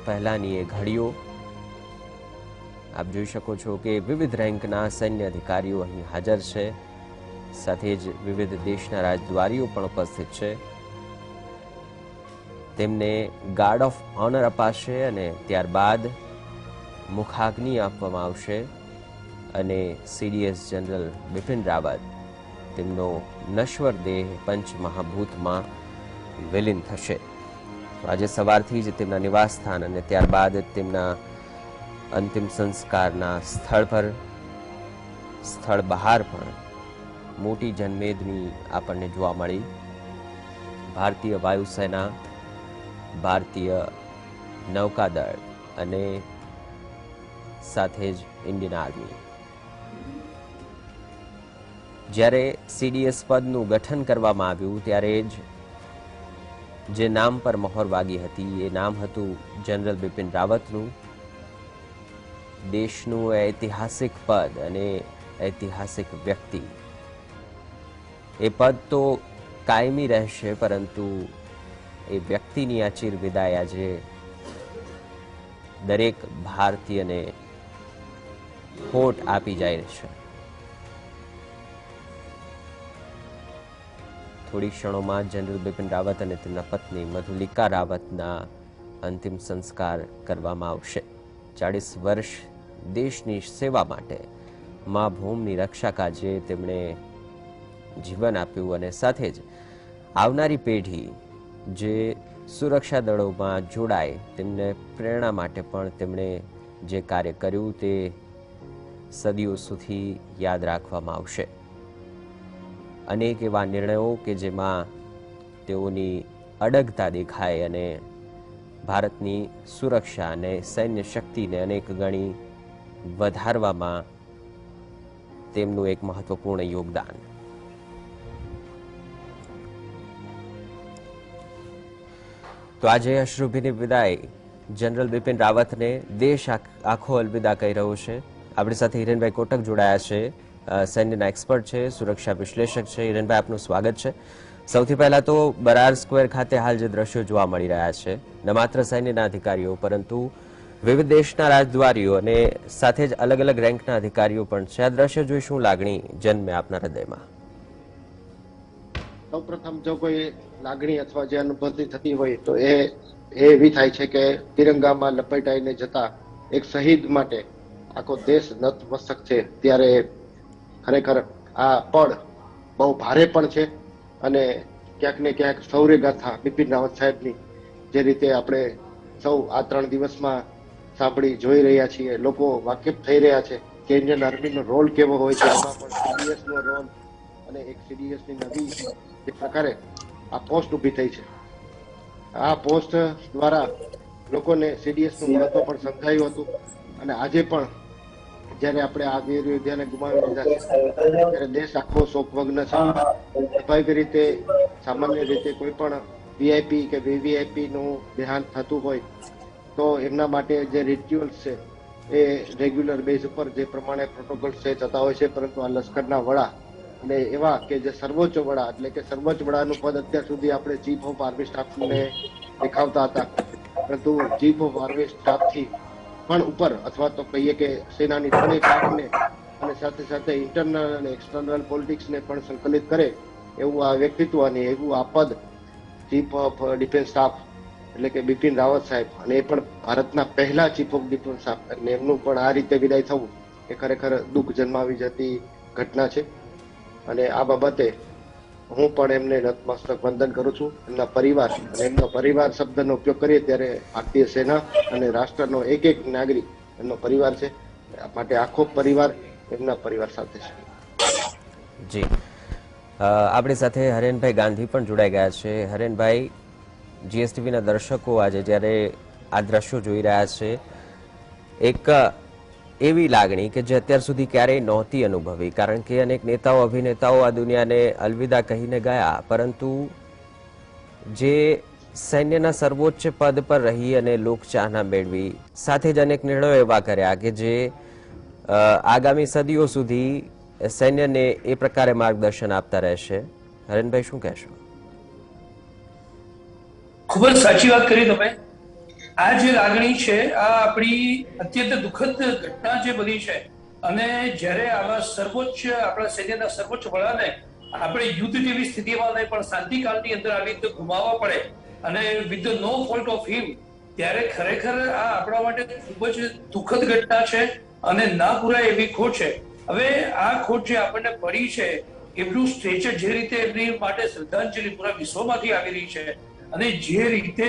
S2: પહેલાની એ ઘડીઓ આપ જોઈ શકો છો કે વિવિધ રેન્કના સૈન્ય અધિકારીઓ અહીં હાજર છે. સાથે જ વિવિધ દેશના રાજદ્વારીઓ પણ ઉપસ્થિત છે. તેમને ગાર્ડ ઓફ ઓનર અપાશે અને ત્યારબાદ મુખાગ્નિ આપવામાં આવશે અને સીડીએસ જનરલ બિપિન રાવત તેમનો નશ્વર દેહ પંચ મહાભૂતમાં વિલીન થશે. આજે સવારથી જ તેમના નિવાસ સ્થાન અને ત્યારબાદ તેમના અંતિમ સંસ્કારના સ્થળ બહાર પણ મોટી જનમેદની આપણને જોવા મળી. ભારતીય વાયુસેના, ભારતીય નૌકાદળ અને સાથે જ ઇન્ડિયન આર્મી. જ્યારે સીડીએસ પદનું ગઠન કરવામાં આવ્યું ત્યારે જ જે નામ પર મહોર વાગી હતી એ નામ હતું જનરલ બિપિન રાવતનું. દેશનું ઐતિહાસિક પદ અને ઐતિહાસિક વ્યક્તિ. એ પદ તો કાયમી રહેશે, પરંતુ એ વ્યક્તિની આ ચીર વિદાય આજે દરેક ભારતીયને હોઠ આપી જાય છે. થોડી ક્ષણોમાં જનરલ બિપિન રાવત અને તેમના પત્ની મધુલિકા રાવતના અંતિમ સંસ્કાર કરવામાં આવશે. 40 વર્ષ દેશની સેવા માટે મા ભૂમિની રક્ષા કાજે તેમણે જીવન આપ્યું અને સાથે જ આવનારી પેઢી જે સુરક્ષા દળોમાં જોડાય તેમને પ્રેરણા માટે પણ તેમણે જે કાર્ય કર્યું તે સદીઓ સુધી યાદ રાખવામાં આવશે. અનેક એવા નિર્ણયો કે જેમાં તેઓની અડગતા દેખાય અને ભારતની સુરક્ષા અને સૈન્ય શક્તિને અનેક ગણી વધારવામાં તેમનું એક મહત્વપૂર્ણ યોગદાન. તો આજે અશ્રુભીની વિદાય જનરલ બિપિન રાવતને દેશ આખો અલવિદા કહી રહ્યો છે. આપણી સાથે હિરેનભાઈ કોટક જોડાયા છે, સૈન્યના એક્સપર્ટ છે, સુરક્ષા વિશ્લેષક છે. હિરેનભાઈ, આપનું સ્વાગત છે. સૌથી પહેલા તો બરાર સ્ક્વેર ખાતે હાલ જે દ્રશ્યો જોવા મળી રહ્યા છે, ન માત્ર સૈન્યના અધિકારીઓ પરંતુ વિવિધ દેશના રાજદ્વારીઓ અને સાથે જ અલગ અલગ રેન્કના અધિકારીઓ પણ છે. આ દ્રશ્ય જોઈ શું લાગણી જન્મે આપના હૃદયમાં?
S3: સૌપ્રથમ જો કોઈ લાગણી અથવા જે અનુભૂતિ થતી હોય તો એ એવી થાય છે કે તિરંગામાં લપેટાઈને જતા એક શહીદ માટે આખો દેશ નતમસ્તક છે. ત્યારે ખરેખર આ પળ બહુ ભારે પણ છે અને ક્યાંક ને ક્યાંક શૌર્ય ગાથા બિપિન રાવત સાહેબની જે રીતે આપણે સૌ આ 3 દિવસમાં સાંભળી જોઈ રહ્યા છીએ, લોકો વાકેફ થઈ રહ્યા છે કે ઇન્ડિયન આર્મીનો રોલ કેવો હોય છે. એમાં પણ સીડીએસ નો રોલ અને એક સીડીએસ ની નવી જે પ્રકારે આ પોસ્ટ ઉભી થઈ છે, આ પોસ્ટ દ્વારા લોકોને સીડીએસ નું મહત્વ પણ સમજાયું હતું. અને આજે પણ જયારે આપણે આ વીર યોદ્ધાને ગુમાવી દીધા છે ત્યારે દેશ આખો શોકમગ્ન છે. સ્વાભાવિક રીતે સામાન્ય રીતે કોઈ પણ વીઆઈપી કે વીવીઆઈપી નું દેહાંત થતું હોય તો એમના માટે જે રિચ્યુઅલ્સ છે એ રેગ્યુલર બેઝ ઉપર જે પ્રમાણે પ્રોટોકોલ્સ છે થતા હોય છે. પરંતુ આ લશ્કરના વડા અને એવા કે જે સર્વોચ્ચ વડા એટલે કે સર્વોચ્ચ વડાનું પદ અત્યાર સુધી આપણે ચીફ ઓફ આર્મી સ્ટાફને દેખાવતા હતા, પરંતુ ચીફ ઓફ આર્મી સ્ટાફથી પણ ઉપર અથવા તો કહીએ કે સેનાની ત્રણેય પાંખને અને સાથે સાથે ઇન્ટરનલ અને એક્સટર્નલ પોલિટિક્સને પણ સંકલિત કરે એવું આ વ્યક્તિત્વ અને એવું આ પદ ચીફ ઓફ ડિફેન્સ સ્ટાફ એટલે કે બિપિન રાવત સાહેબ, અને એ પણ ભારતના પહેલા ચીફ ઓફ ડિફેન્સ સ્ટાફ, અને એમનું પણ આ રીતે વિદાય થવું એ ખરેખર દુઃખ જન્માવી જતી ઘટના છે. અને આ બાબતે હું પણ એમને નતમસ્તક વંદન કરું છું. એમના પરિવાર અને એમનો પરિવાર શબ્દનો ઉપયોગ કરીએ ત્યારે ભારતીય સેના અને રાષ્ટ્રનો એક એક નાગરિક એમનો પરિવાર છે, માટે આખો પરિવાર એમના પરિવાર સાથે છે.
S2: જી, આપણી સાથે હરેનભાઈ ગાંધી પણ જોડાઈ ગયા છે. હરેનભાઈ, જીએસટીવીના દર્શકો આજે જ્યારે આ દ્રશ્યો જોઈ રહ્યા છે, એક એવી લાગણી કે જે અત્યાર સુધી ક્યારેય નહોતી અનુભવી, કારણ કે અનેક નેતાઓ અભિનેતાઓ આ દુનિયાને અલવિદા કહીને ગયા, પરંતુ જે સૈન્યના સર્વોચ્ચ પદ પર રહી અને લોકચાહના મેળવી, સાથે જ અનેક નિર્ણયો એવા કર્યા કે જે આગામી સદીઓ સુધી સૈન્યને એ પ્રકારે માર્ગદર્શન આપતા રહેશે. હરેનભાઈ, શું કહેશો?
S4: ખૂબ જ સાચી વાત કરી તમે. આ જે લાગણી છે આ આપણી અત્યંત દુઃખદ ઘટના જે બની છે, અને જ્યારે આવા સર્વોચ્ચ આપણા સૈન્યના સર્વોચ્ચ વડાને આપણે યુદ્ધ જેવી સ્થિતિમાં નહીં પણ શાંતિકાળની અંદર આવી રીતે ગુમાવવા પડે અને with the no fault of him, ત્યારે ખરેખર આ આપણા માટે ખૂબ જ દુઃખદ ઘટના છે અને ના પૂરાય એવી ખોટ છે. હવે આ ખોટ જે આપણને પડી છે એમનું સ્ટ્રેચર જે રીતે એમની માટે શ્રદ્ધાંજલિ પૂરા વિશ્વમાંથી આવી રહી છે અને જે રીતે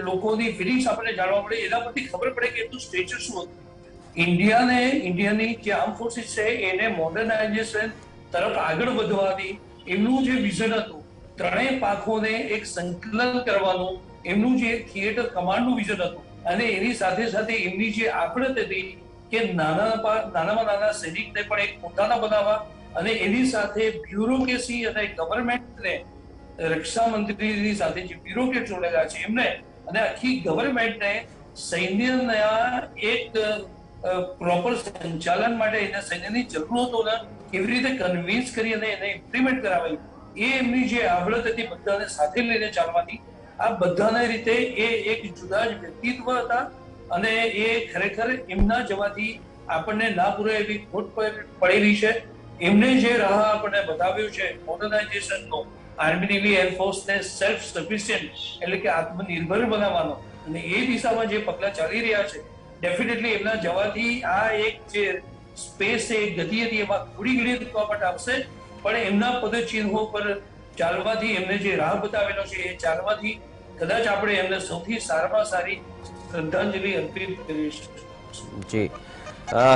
S4: લોકોની ફિલિંગ્સ આપણને જાણવા મળે એના પરથી ખબર પડે કે એમનું સ્ટ્રેચર શું હતું. ઇન્ડિયાની જે આર્મ ફોર્સિસ છે એને મોડર્નાઇઝેશન તરફ આગળ વધવાની એમનું જે વિઝન હતું, ત્રણેય પાંખોને એક સંકલન કરવાનું એમનું જે થિયેટર કમાન્ડનું વિઝન હતું, અને એની સાથે સાથે એમની જે આફડત હતી કે નાનામાં નાના સૈનિકને પણ એક પોતાના બનાવવા, અને એની સાથે બ્યુરોક્રેસી અને ગવર્મેન્ટને, રક્ષા મંત્રીની સાથે જે બ્યુરોક્રેટ જોડેલા છે એમને અને આખી ગવર્મેન્ટને સૈન્યના એક પ્રોપર સંચાલન માટે એના સૈન્યની જરૂરતોને કેવી રીતે કન્વિન્સ કરી અને એને ઇમ્પ્લિમેન્ટ કરાવી, એ એમની જે આવડત હતી બધાને સાથે લઈને ચાલવાની, આ બધાને રીતે એ એક જુદા જ વ્યક્તિત્વ હતા. અને એ ખરેખર એમના જવાથી આપણને ના પૂરે એવી ખોટ પડેલી છે. એમને જે રાહ આપણને બતાવ્યું છે મોડર્નાઇઝેશનનો, આર્મી નેવી એરફોર્સને સેલ્ફ સફિશિયન્ટ એટલે કે આત્મનિર્ભર બનાવવાનો અને એ દિશામાં જે પગલા ચાલી રહ્યા છે, ડેફિનેટલી એમના જવાથી આ એક જે સ્પેસ છે, ગતિ હતી, એમાં થોડી ઘણી રૂકાવટ આવશે, પણ એમના પદચિહ્નો પર ચાલવાથી, એમને જે રાહ બતાવેલો છે એ ચાલવાથી કદાચ આપણે એમને સૌથી સારામાં સારી શ્રદ્ધાંજલિ અર્પિત કરીશું.
S2: જી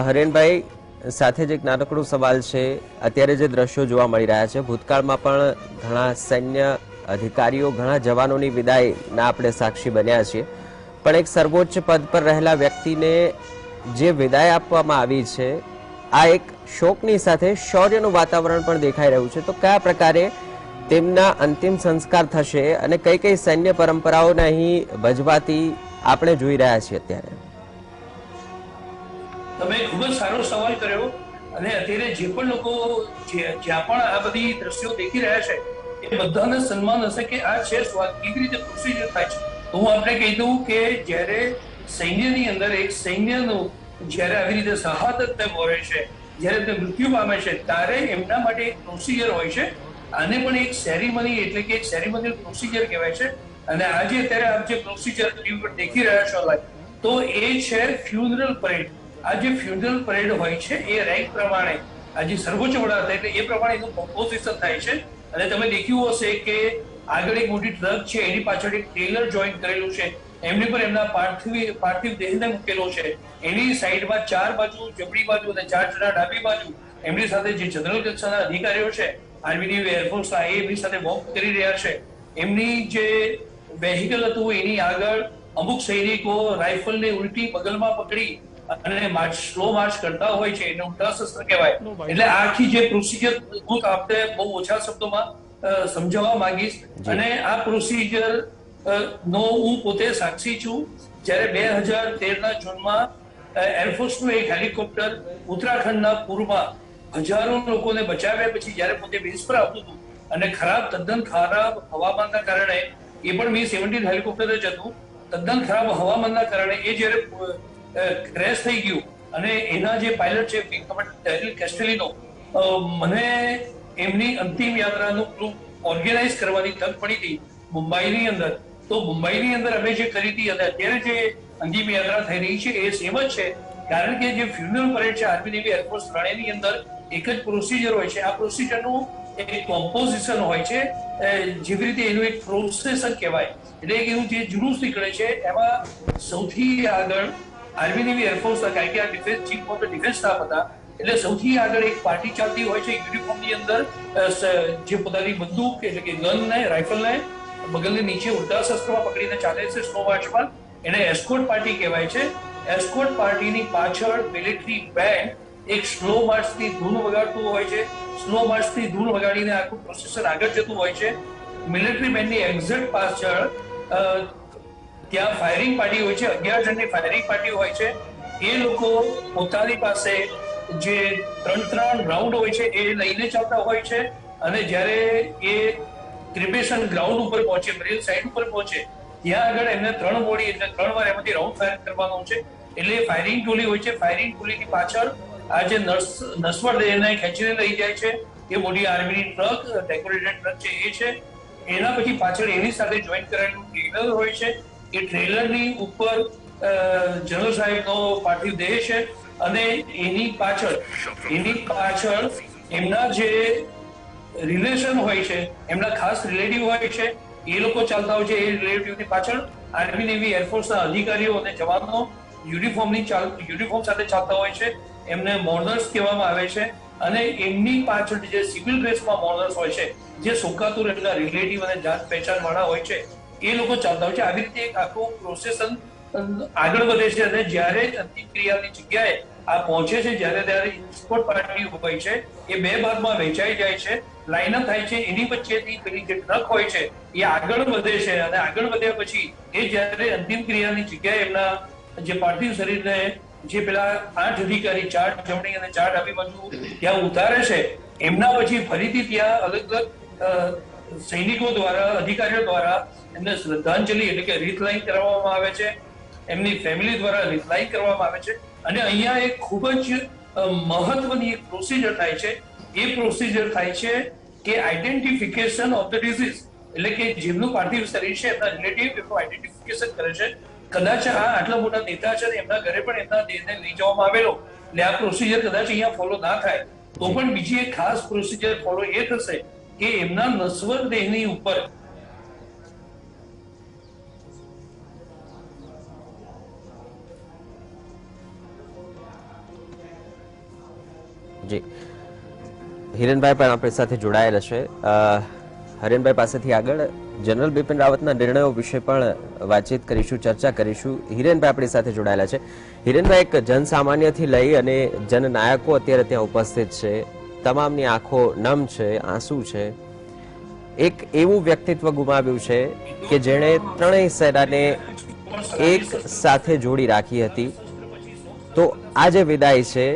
S2: હરેનભાઈ, સાથે જ એક નાનકડો સવાલ છે. અત્યારે જે દ્રશ્યો જોવા મળી રહ્યા છે, ભૂતકાળમાં પણ ઘણા સૈન્ય અધિકારીઓ, ઘણા જવાનોની વિદાયના આપણે સાક્ષી બન્યા છીએ, પણ એક સર્વોચ્ચ પદ પર રહેલા વ્યક્તિને જે વિદાય આપવામાં આવી છે, આ એક શોકની સાથે શૌર્યનું વાતાવરણ પણ દેખાઈ રહ્યું છે. તો કયા પ્રકારે તેમના અંતિમ સંસ્કાર થશે અને કઈ કઈ સૈન્ય પરંપરાઓને અહીં ભજવાતી આપણે જોઈ રહ્યા છીએ અત્યારે?
S4: તમે ખૂબ જ સારો સવાલ કર્યો અને અત્યારે જે પણ લોકો જ્યાં પણ આ બધી દ્રશ્યો દેખી રહ્યા છે એ બધાને સન્માન હશે કે આ છે સ્વાદ કેવી રીતે પ્રોસિજર થાય છે. તો હું આપણે કહી દઉં કે જ્યારે સૈન્યની અંદર એક સૈન્યનું જ્યારે આવી રીતે શહાદત હોય છે, જ્યારે તે મૃત્યુ પામે છે, ત્યારે એમના માટે એક પ્રોસિજર હોય છે. આને પણ એક સેરેમની એટલે કે એક સેરેમનિયલ પ્રોસિજર કહેવાય છે. અને આજે અત્યારે આપ જે પ્રોસિજર દેખી રહ્યા છો લાઈવ, તો એ છે ફ્યુનરલ પરેડ. આ જે ફ્યુનરલ પરેડ હોય છે એ રેન્ક પ્રમાણે આ જે સર્વોચ્ચ વડા હતા એટલે એ પ્રમાણે એનું કમ્પોઝિશન થાય છે. અને તમે દેખ્યું હશે કે આગળ એક મોટી ટ્રક છે, એની પાછળ એક ટ્રેલર જોઈન કરેલું છે, એમની પર એમના પાર્થિવ દેહને મૂકેલો છે. એની સાઈડમાં 4 બાજુ, જમણી બાજુ અને 4 જણા ડાબી બાજુ એમની સાથે જે જનરલ કક્ષાના અધિકારીઓ છે આર્મી નેવી એરફોર્સના, એ એમની સાથે વોક કરી રહ્યા છે. એમની જે વેહિકલ હતું એની આગળ અમુક સૈનિકો રાઇફલને ઉલટી બગલમાં પકડી અને સ્લો માર્ચ કરતા હોય છે, એને ઉલટા શસ્ત્ર કહેવાય. એટલે આખી જે પ્રોસિજર હું આપણે બહુ ઓછા શબ્દોમાં સમજાવવા માંગીશ. અને આ પ્રોસિજર નો હું પોતે સાક્ષી છું. જ્યારે 2013ના જૂનમાં એરફોર્સનું એક હેલિકોપ્ટર ઉત્તરાખંડના પૂરમાં હજારો લોકોને બચાવ્યા પછી જ્યારે પોતે બેઝ પર આવતું હતું અને તદ્દન ખરાબ હવામાનના કારણે, એ પણ Mi-17 હેલિકોપ્ટર જ હતું, તદ્દન ખરાબ હવામાનના કારણે એ જ્યારે ક્રેશ થઈ ગયું અને એના જે પાયલટ છે ડેનિયલ કેસ્ટેલિનો, મને એમની અંતિમ યાત્રાનું ઓર્ગેનાઇઝ કરવાની તક પડી હતી મુંબઈની અંદર. તો મુંબઈની અંદર અમે જે કરી હતી અને અત્યારે જે અંતિમ યાત્રા થઈ રહી છે એ સેમ જ છે. કારણ કે જે ફ્યુનરલ પરેડ છે આર્મી નેવી એરફોર્સ ત્રણેયની અંદર એક જ પ્રોસિજર હોય છે. આ પ્રોસિજરનું એક કોમ્પોઝિશન હોય છે, જેવી રીતે એનું એક પ્રોસેસન કહેવાય. એટલે કે એનું જે જુલુસ નીકળે છે એમાં સૌથી આગળ આર્મી નેવી એરફોર્સ, કારણ કે આ defence chief of the defence staff હતા, એટલે સૌથી આગળ એક પાર્ટી ચાલતી હોય છે યુનિફોર્મની અંદર, જે પોતાની બંદૂક એટલે કે ગનને, રાઇફલને બગલની નીચે ઉલટા શસ્ત્રમાં પકડીને ચાલે છે સ્લો માર્ચમાં. એને એસ્કોર્ટ પાર્ટી કહેવાય છે. એસ્કોર્ટ પાર્ટીની પાછળ મિલિટરી બેન્ડ એક સ્લો માર્ચની ધૂન વગાડતું હોય છે. સ્લો માર્ચની ધૂન વગાડીને આખું પ્રોસેસર આગળ જતું હોય છે. મિલિટરી બેન્ડની એક્ઝેક્ટ પાછળ ત્યાં ફાયરિંગ પાર્ટી હોય છે, 11 જણની ફાયરિંગ પાર્ટી હોય છે. એ લોકો પોતાની પાસે જે 3 રાઉન્ડ હોય છે એ લઈને ચાલતા હોય છે. અને જ્યારે એ ક્રિપેશન ગ્રાઉન્ડ ઉપર પહોંચે, રેલ સાઈડ ઉપર પહોંચે, ત્યાં આગળ એમને 3 બોડી એટલે 3 વાર એમાંથી રાઉન્ડ ફાયર કરવાનો છે. એટલે ફાયરિંગ ટોલી હોય છે. ફાયરિંગ ટોલીની પાછળ આ જે નસવર દેહને ખેંચીને લઈ જાય છે એ મોટી આર્મીની ટ્રક, ડેકોરેટેડ ટ્રક છે એ છે. એના પછી પાછળ એની સાથે જોઈન કરેલું ટ્રેલર હોય છે. એ ટ્રેલરની ઉપર જનરલ સાહેબનો પાર્થિવ દેહ છે અને એની પાછળ એમના જે રિલેશન હોય છે, એમના ખાસ રિલેટિવ હોય છે, એ લોકો ચાલતા હોય છે. એ રિલેટિવની પાછળ આર્મી નેવી એરફોર્સના અધિકારીઓ અને જવાનો યુનિફોર્મ સાથે ચાલતા હોય છે. એમને મોર્નર્સ કહેવામાં આવે છે. અને એમની પાછળ જે સિવિલ ડ્રેસમાં મોર્નર્સ હોય છે, જે સોકાતુર એટલા રિલેટિવ અને જાત પહેચાન વાળા હોય છે, એ લોકો ચાલતા હોય છે. આવી રીતે એક આખું પ્રોસેસન આગળ વધે છે. અને જ્યારે અંતિમ ક્રિયાની જગ્યાએ આ પહોંચે છે, ત્યારે એસ્કોર્ટ પાર્ટી હોય છે એ 2 ભાગમાં વહેંચાઈ જાય છે, લાઇનઅપ થાય છે. એની વચ્ચેથી પેલી જે ટ્રક હોય છે એ આગળ વધે છે અને આગળ વધ્યા પછી એ જ્યારે અંતિમ ક્રિયાની જગ્યાએ એમના જે પાર્થિવ શરીરને જે પેલા 8 અધિકારી, 4 જમણી અને 4 ડાબી બાજુ ત્યાં ઉતારે છે, એમના પછી ફરીથી ત્યાં અલગ અલગ સૈનિકો દ્વારા, અધિકારીઓ દ્વારા એમને શ્રદ્ધાંજલિ એટલે કે રીથલાઇન કરવામાં આવે છે. એમની ફેમિલી દ્વારા રીથલાઇન કરવામાં આવે છે. અને અહીંયા એક ખૂબ જ મહત્વની એક પ્રોસિજર થાય છે. એ પ્રોસિજર થાય છે કે આઈડેન્ટિફિકેશન ઓફ ધ ડિઝીઝ, એટલે કે જેમનું પાર્થિવ શરીર છે એમના રિલેટિવ એમનું આઈડેન્ટિફિકેશન કરે છે. કદાચ આ આટલા મોટા નેતા છે એમના ઘરે પણ એમના દેહને લઈ જવામાં આવેલો, એટલે આ પ્રોસિજર કદાચ અહીંયા ફોલો ના થાય તો પણ બીજી એક ખાસ પ્રોસિજર ફોલો એ થશે કે એમના નશ્વર દેહની ઉપર
S2: જી હિરેનભાઈ પણ આપણી સાથે જોડાયેલા છે. હરેનભાઈ પાસેથી આગળ જનરલ બિપિન રાવતના નિર્ણયો વિશે પણ વાતચીત કરીશું, ચર્ચા કરીશું. હિરેનભાઈ આપણી સાથે જોડાયેલા છે. હિરેનભાઈ, એક જનસામાન્યથી લઈ અને જનનાયકો અત્યારે ત્યાં ઉપસ્થિત છે, તમામની આંખો નમ છે, આંસુ છે. એક એવું વ્યક્તિત્વ ગુમાવ્યું છે કે જેણે ત્રણેય સેનાને એક સાથે જોડી રાખી હતી. તો આ જે વિદાય છે,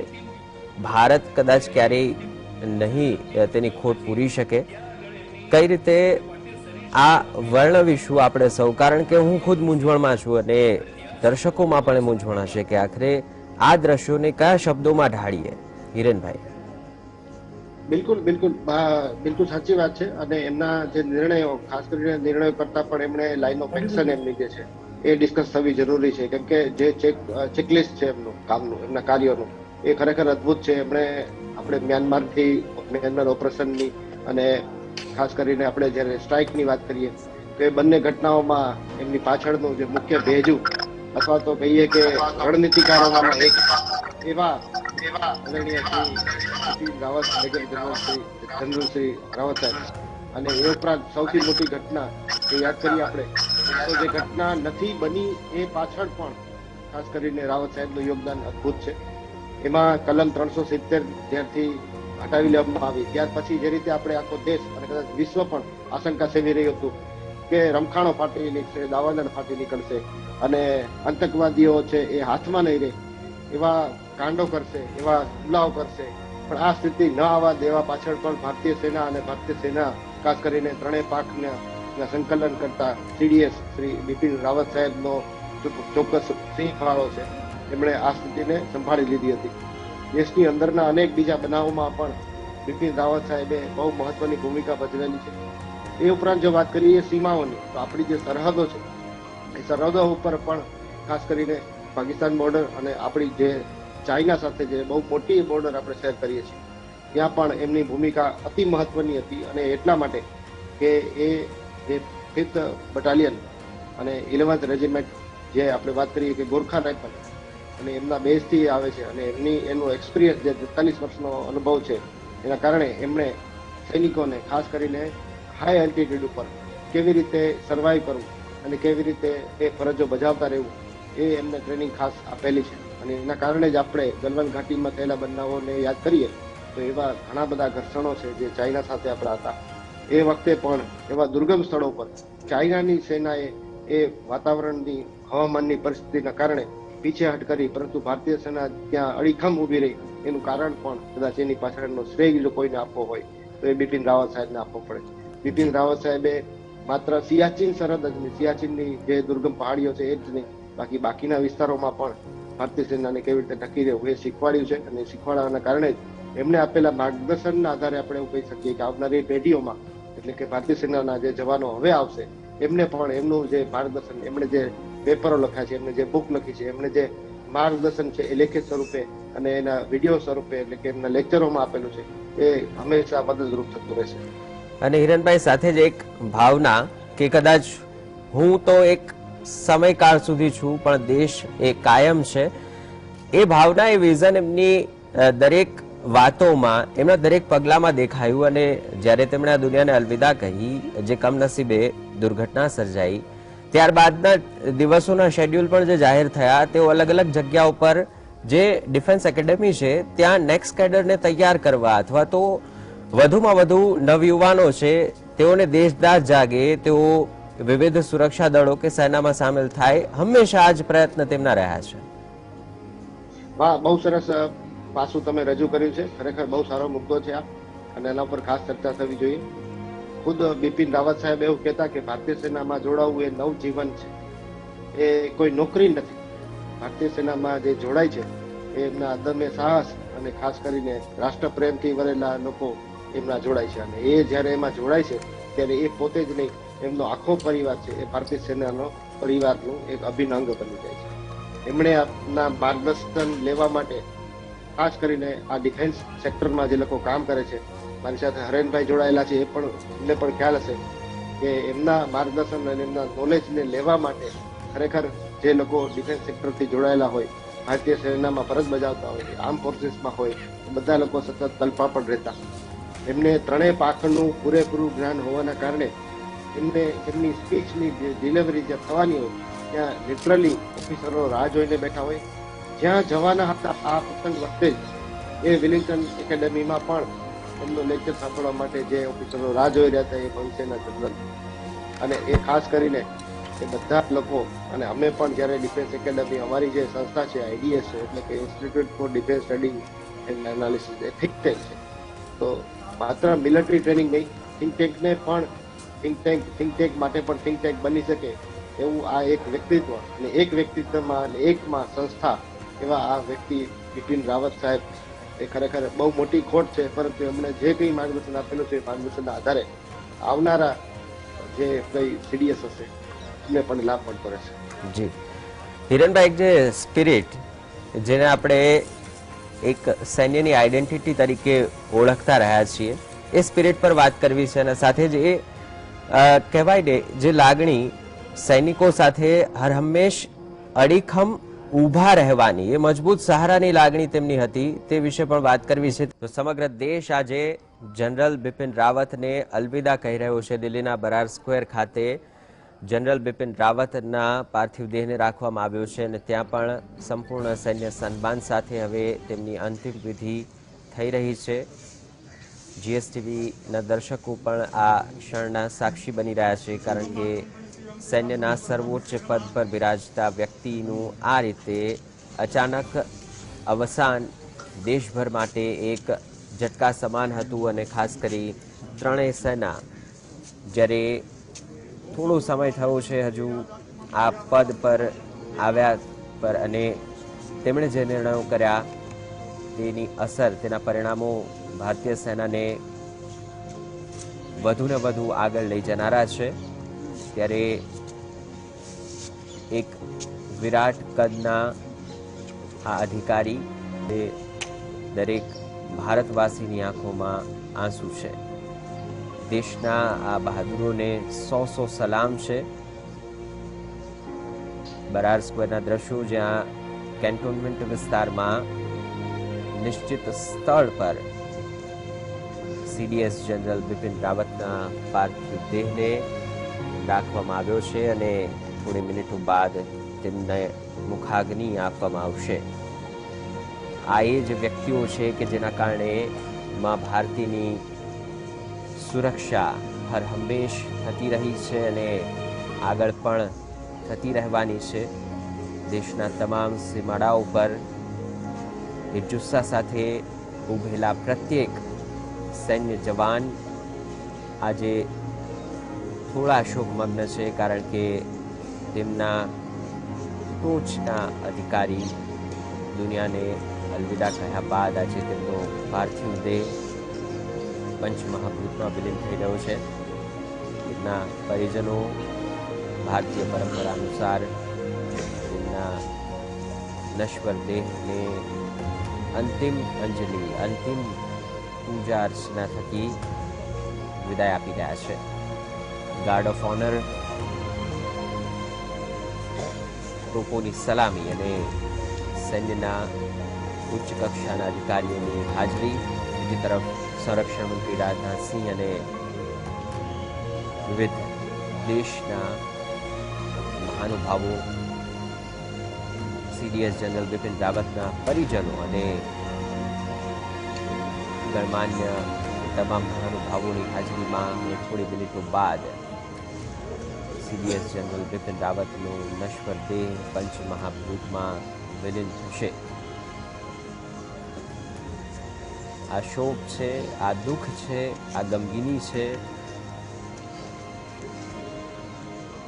S2: ભારત કદાચ ક્યારેય નહીં તેની ખોટ પૂરી શકે. કઈ રીતે આ વર્ણવીશું આપણે સૌ? કારણ કે હું ખુદ મૂંઝવણમાં છું અને દર્શકોમાં પણ મૂંઝવણ હશે કે આખરે આ દ્રશ્યોને કયા શબ્દોમાં ઢાળીએ. હિરેનભાઈ.
S3: બિલકુલ બિલકુલ બિલકુલ સાચી વાત છે. અને એમના જે નિર્ણયો, ખાસ કરીને નિર્ણયો કરતા પણ એમણે લાઇન ઓફ એક્શન એમની જે છે એ ડિસ્કસ થવી જરૂરી છે. કેમ કે જે ચેકલિસ્ટ છે એમનું કામનું, એમના કાર્યોનું, એ ખરેખર અદભુત છે. એમણે આપણે મ્યાનમાર ઓપરેશનની અને ખાસ કરીને આપણે જ્યારે સ્ટ્રાઇકની વાત કરીએ તો એ બંને ઘટનાઓમાં એમની પાછળનું જે મુખ્ય ભેજુ અથવા તો કહીએ કે રણનીતિકારોમાં એક એવા આદરણીય શ્રી રાવત, મેજર જનરલ શ્રી રાવત સાહેબ. અને એ ઉપરાંત સૌથી મોટી ઘટના કે યાદ કરીએ આપણે તો જે ઘટના નથી બની એ પાછળ પણ ખાસ કરીને રાવત સાહેબનું યોગદાન અદભુત છે. એમાં કલમ 370 જ્યારથી હટાવી લેવામાં આવી ત્યાર પછી જે રીતે આપણે આખો દેશ અને કદાચ વિશ્વ પણ આશંકા સેવી રહ્યું હતું કે રમખાણો ફાટી નીકળશે, દાવાનળ ફાટી નીકળશે અને આતંકવાદીઓ છે એ હાથમાં નહીં રહે, એવા કાંડો કરશે, એવા હુમલાઓ કરશે. પણ આ સ્થિતિ ન આવવા દેવા પાછળ પણ ભારતીય સેના અને ભારતીય સેના ખાસ કરીને ત્રણેય પાંખના સંકલન કરતા CDS શ્રી બિપિન રાવત સાહેબનો ચોક્કસ સિંહ ફાળો છે. એમણે આ સ્થિતિને સંભાળી લીધી હતી. દેશની અંદરના અનેક બીજા બનાવોમાં પણ બિપિન રાવત સાહેબે બહુ મહત્વની ભૂમિકા ભજવેલી છે. એ ઉપરાંત જો વાત કરીએ સીમાઓની, તો આપણી જે સરહદો છે એ સરહદો ઉપર પણ ખાસ કરીને પાકિસ્તાન બોર્ડર અને આપણી જે ચાઇના સાથે જે બહુ મોટી બોર્ડર આપણે શેર કરીએ છીએ, ત્યાં પણ એમની ભૂમિકા અતિ મહત્વની હતી. અને એટલા માટે કે એ જે 5th બટાલિયન અને 11th રેજિમેન્ટ જે આપણે વાત કરીએ કે ગોરખા રાઇફલ અને એમના બેઝથી આવે છે અને એનું એક્સપિરિયન્સ જે 43 વર્ષનો અનુભવ છે એના કારણે એમણે સૈનિકોને ખાસ કરીને હાઈ એલ્ટિટ્યુડ ઉપર કેવી રીતે સર્વાઈવ કરવું અને કેવી રીતે એ ફરજો બજાવતા રહેવું એ એમને ટ્રેનિંગ ખાસ આપેલી છે. અને એના કારણે જ આપણે ગલવાન ઘાટીમાં થયેલા બનાવોને યાદ કરીએ તો એવા ઘણા બધા ઘર્ષણો છે જે ચાઇના સાથે આપણા હતા. એ વખતે પણ એવા દુર્ગમ સ્થળો પર ચાઇનાની સેનાએ એ વાતાવરણની, હવામાનની પરિસ્થિતિના કારણે પીછેહટ કરી, પરંતુ ભારતીય સેના ત્યાં અડીખમ ઊભી રહી. એનું કારણ પણ કદાચ એની પાછળનો શ્રેય જો કોઈને આપવો હોય તો એ બિપિન રાવત સાહેબને આપવો પડે. બિપિન રાવત સાહેબે માત્ર સિયાચીન સરહદ જ નહીં, સિયાચીનની જે દુર્ગમ પહાડીઓ છે એ જ નહીં, બાકીના વિસ્તારોમાં પણ ભારતીય સેનાને કેવી રીતે ટકી રહેવું એ શીખવાડ્યું છે. અને શીખવાડવાના કારણે જ એમને આપેલા માર્ગદર્શનના આધારે આપણે એવું કહી શકીએ કે આવનારી પેઢીઓમાં, એટલે કે ભારતીય સેનાના જે જવાનો હવે આવશે, એમને પણ એમનું જે માર્ગદર્શન, એમણે જે પેપરો લખ્યા છે, એમને જે બુક લખી છે, એમને જે માર્ગદર્શન છે એ લેખિત સ્વરૂપે અને એના વિડીયો સ્વરૂપે, એટલે કે એમના લેક્ચરોમાં આપેલું છે, એ હંમેશા મદદરૂપ થતું રહેશે.
S2: અને હિરણભાઈ, સાથે જ એક ભાવના કે કદાચ હું તો એક સમયકાળ સુધી છું પણ દેશ એ કાયમ છે, એ ભાવના, એ વિઝન એમની દરેક વાતોમાં, એમના દરેક પગલામાં દેખાયું. અને જ્યારે તેમણે આ દુનિયાને અલવિદા કહી, જે કમનસીબે દુર્ઘટના સર્જાઈ, ત્યારબાદના દિવસોના શેડ્યુલ પણ જે જાહેર થયા, તેઓ અલગ અલગ જગ્યાઓ પર જે ડિફેન્સ એકેડેમી છે ત્યાં નેક્સ્ટ કેડરને તૈયાર કરવા અથવા તો વધુમાં વધુ નવયુવાનો છે તેઓને દેશદાઝ જાગે, તેઓ વિવિધ સુરક્ષા દળો કે સેનામાં સામેલ થાય, હંમેશા આ જ પ્રયત્ન તેમના રહ્યા છે.
S3: વાહ, બહુ સરસ પાસું તમે રજૂ કર્યું છે. ખરેખર બહુ સારો મુદ્દો છે આ, અને એના ઉપર ખાસ ચર્ચા થવી જોઈએ. ખુદ બિપિન રાવત સાહેબ એવું કહેતા કે ભારતીય સેનામાં જોડાવું એ નવજીવન છે, એ કોઈ નોકરી નથી. ભારતીય સેનામાં જે જોડાય છે એ એમના અદમ્ય સાહસ અને ખાસ કરીને રાષ્ટ્ર પ્રેમથી વરેલા લોકો એમના જોડાય છે. અને એ જ્યારે એમાં જોડાય છે ત્યારે એ પોતે જ નહીં, એમનો આખો પરિવાર છે એ ભારતીય સેનાનો પરિવારનું એક અભિન્ન અંગ બની જાય છે. એમણે આપના માર્ગદર્શન લેવા માટે ખાસ કરીને આ ડિફેન્સ સેક્ટરમાં જે લોકો કામ કરે છે, મારી સાથે હરેનભાઈ જોડાયેલા છે, એમને પણ ખ્યાલ હશે કે એમના માર્ગદર્શન અને એમના નોલેજને લેવા માટે ખરેખર જે લોકો ડિફેન્સ સેક્ટરથી જોડાયેલા હોય, ભારતીય સેનામાં ફરજ બજાવતા હોય, આર્મ ફોર્સીસમાં હોય, બધા લોકો સતત તલપા પણ રહેતા. એમને ત્રણેય પાંખનું પૂરેપૂરું જ્ઞાન હોવાના કારણે એમને એમની સ્પીચની ડિલિવરી જે થવાની હોય ત્યાં લિટરલી ઓફિસરો રાહ જોઈને બેઠા હોય. જ્યાં જવાના હતા આ પ્રસંગ વખતે જ એ વિલિંગ્ટન એકેડેમીમાં પણ એમનું લેક્ચર સાંભળવા માટે જે ઓફિસરો રાહ જોઈ રહ્યા હતા એ ભવિષ્યના જનરલ, અને એ ખાસ કરીને એ બધા લોકો, અને અમે પણ જ્યારે ડિફેન્સ એકેડેમી, અમારી જે સંસ્થા છે IDS છે, એટલે કે institute for defence study and analysis, એ થિંક ટેન્ક છે. તો માત્ર મિલિટરી ટ્રેનિંગ નહીં, થિંક ટેન્કને પણ થિંક ટેન્ક માટે પણ થિંક ટેન્ક બની શકે એવું આ એક વ્યક્તિત્વ, અને એક વ્યક્તિત્વમાં અને એકમાં સંસ્થા એવા આ વ્યક્તિ બિપિન રાવત સાહેબ, એ ખરેખર બહુ મોટી ખોટ છે. પરંતુ એમણે જે કંઈ માર્ગદર્શન આપેલું છે એ માર્ગદર્શનના આધારે આવનારા જે કંઈ CDS હશે એમને પણ લાભ મળતો રહેશે.
S2: જી હિરણભાઈ, એક જે સ્પિરિટ જેને આપણે એક સૈન્યની આઈડેન્ટિટી તરીકે ઓળખતા રહ્યા છીએ, એ સ્પિરિટ પર વાત કરવી છે. અને સાથે જ એ કહેવાય ને જે લાગણી સૈનિકો સાથે હરહંમેશ અડીખમ ઊભા રહેવાની, એ મજબૂત સહારાની લાગણી તેમની હતી, તે વિશે પણ વાત કરવી છે. તો સમગ્ર દેશ આજે જનરલ બિપિન રાવતને અલવિદા કહી રહ્યો છે. દિલ્હીના બરાર સ્ક્વેર ખાતે જનરલ બિપિન રાવતના પાર્થિવ દેહને રાખવામાં આવ્યો છે અને ત્યાં પણ સંપૂર્ણ સૈન્ય સન્માન સાથે હવે તેમની અંતિમ વિધિ થઈ રહી છે. GSTVના દર્શકો પણ આ ક્ષણના સાક્ષી બની રહ્યા છે, કારણ કે સૈન્યના સર્વોચ્ચ પદ પર બિરાજતા વ્યક્તિનું આ રીતે અચાનક અવસાન દેશભર માટે એક ઝટકા સમાન હતું. અને ખાસ કરી ત્રણેય સેના, જ્યારે થોડો સમય થયો છે હજુ આ પદ પર આવ્યા પર, અને તેમણે જે નિર્ણયો કર્યા તેની અસર, તેના પરિણામો ભારતીય સેનાને વધુ ને વધુ આગળ લઈ જનારા છે. ત્યારે એક વિરાટ કદના આ અધિકારી, તે દરેક ભારતવાસીની આંખોમાં આંસુ છે. દેશના આ બહાદુરોને 100 સલામ છે. બરાર સ્ક્વેરના દ્રશ્યો, જ્યાં કેન્ટોનમેન્ટ વિસ્તારમાં નિશ્ચિત સ્થળ પર CDS જનરલ બિપિન રાવતના પાર્થિવ દેહને રાખવામાં આવ્યો છે અને થોડી મિનિટો બાદ તેમને મુખાગ્નિ આપવામાં આવશે. આ એ જ વ્યક્તિઓ છે કે જેના કારણે મા ભારતીની સુરક્ષા હર હંમેશ થતી રહી છે અને આગળ પણ થતી રહેવાની છે. દેશના તમામ સીમાડાઓ પર એ જુસ્સા સાથે ઉભેલા પ્રત્યેક સૈન્ય જવાન આજે થોડા શોકમગ્ન છે, કારણ કે તેમના ટોચના અધિકારી દુનિયાને અલવિદા કહ્યા બાદ આજે તેમનો પાર્થિવ દેહ પંચમહાભૂતમાં વિલીન થઈ રહ્યો છે. તેમના પરિજનો ભારતીય પરંપરા અનુસાર તેમના નશ્વર દેહને અંતિમ અંજલિ, અંતિમ પૂજા અર્ચના થકી વિદાય આપી રહ્યા છે. ગાર્ડ ઓફ ઓનર, તોપોની સલામી અને સૈન્યના ઉચ્ચ કક્ષાના અધિકારીઓની હાજરી. બીજી તરફ સંરક્ષણ મંત્રી રાજનાથસિંહ અને વિવિધ દેશના મહાનુભાવો, CDS જનરલ બિપિન રાવતના પરિજનો અને ગણમાન્ય તમામ મહાનુભાવોની હાજરીમાં થોડી મિનિટો બાદ CDS જનરલ બિપિન રાવતનો નશ્વર દેહ પંચમહાભૂતમાં વિલીન થશે. આ શોક છે, આ દુઃખ છે, આ ગમગીની છે,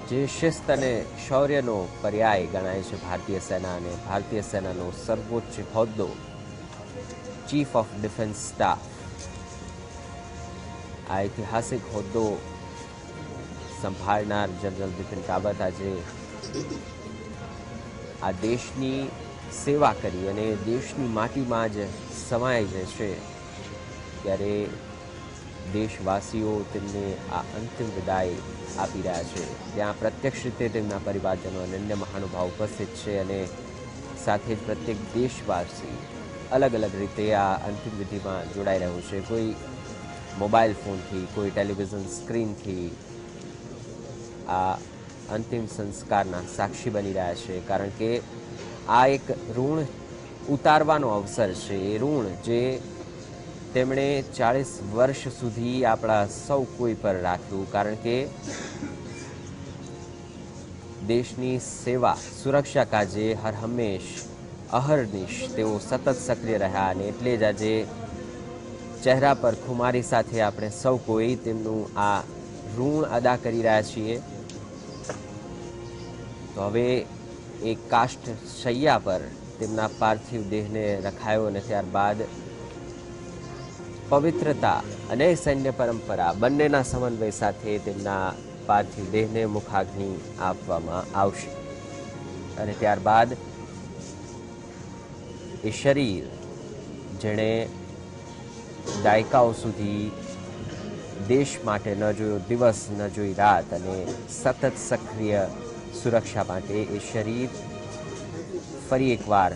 S2: જે શિસ્ત અને શૌર્યનો પર્યાય ગણાય છે ભારતીય સેના. અને ભારતીય સેનાનો સર્વોચ્ચ હોદ્દો ચીફ ઓફ ડિફેન્સ સ્ટાફ આ ઐતિહાસિક હોદ્દો સંભાળનાર જનરલ બિપિન રાવત આજે આ દેશની સેવા કરી અને દેશની માટીમાં જ સમાઈ જશે ત્યારે દેશવાસીઓ તેમને આ અંતિમ વિદાય આપી રહ્યા છે। ત્યાં પ્રત્યક્ષ રીતે તેમના પરિવારજનો અને અન્ય મહાનુભાવ ઉપસ્થિત છે અને સાથે જ પ્રત્યેક દેશવાસી અલગ અલગ રીતે આ અંતિમ વિધિમાં જોડાઈ રહ્યું છે। કોઈ મોબાઈલ ફોનથી, કોઈ ટેલિવિઝન સ્ક્રીનથી આ અંતિમ સંસ્કારના સાક્ષી બની રહ્યા છે, કારણ કે આ એક ઋણ ઉતારવાનો અવસર છે। એ ઋણ જે તેમણે 40 વર્ષ સુધી આપણા સૌ કોઈ પર રાખ્યું, કારણ કે દેશની સેવા સુરક્ષા કાજે હર હંમેશ અહર્નિશ તેઓ સતત સક્રિય રહ્યા અને એટલે જ આજે ચહેરા પર ખુમારી સાથે આપણે સૌ કોઈ તેમનું આ ઋણ અદા કરી રહ્યા છીએ। તો હવે એક કાષ્ઠ શૈયા પર તેમના પાર્થિવ દેહને રખાયો અને ત્યારબાદ પવિત્રતા અને સૈન્ય પરંપરા બંનેના સમન્વય સાથે તેમના પાર્થિવ દેહને મુખાગ્નિ આપવામાં આવશે અને ત્યારબાદ એ શરીર જેણે દાયકાઓ સુધી દેશ માટે ન જોયો દિવસ, ન જોઈ રાત અને સતત સક્રિય સુરક્ષા માટે એ શરીર ફરી એકવાર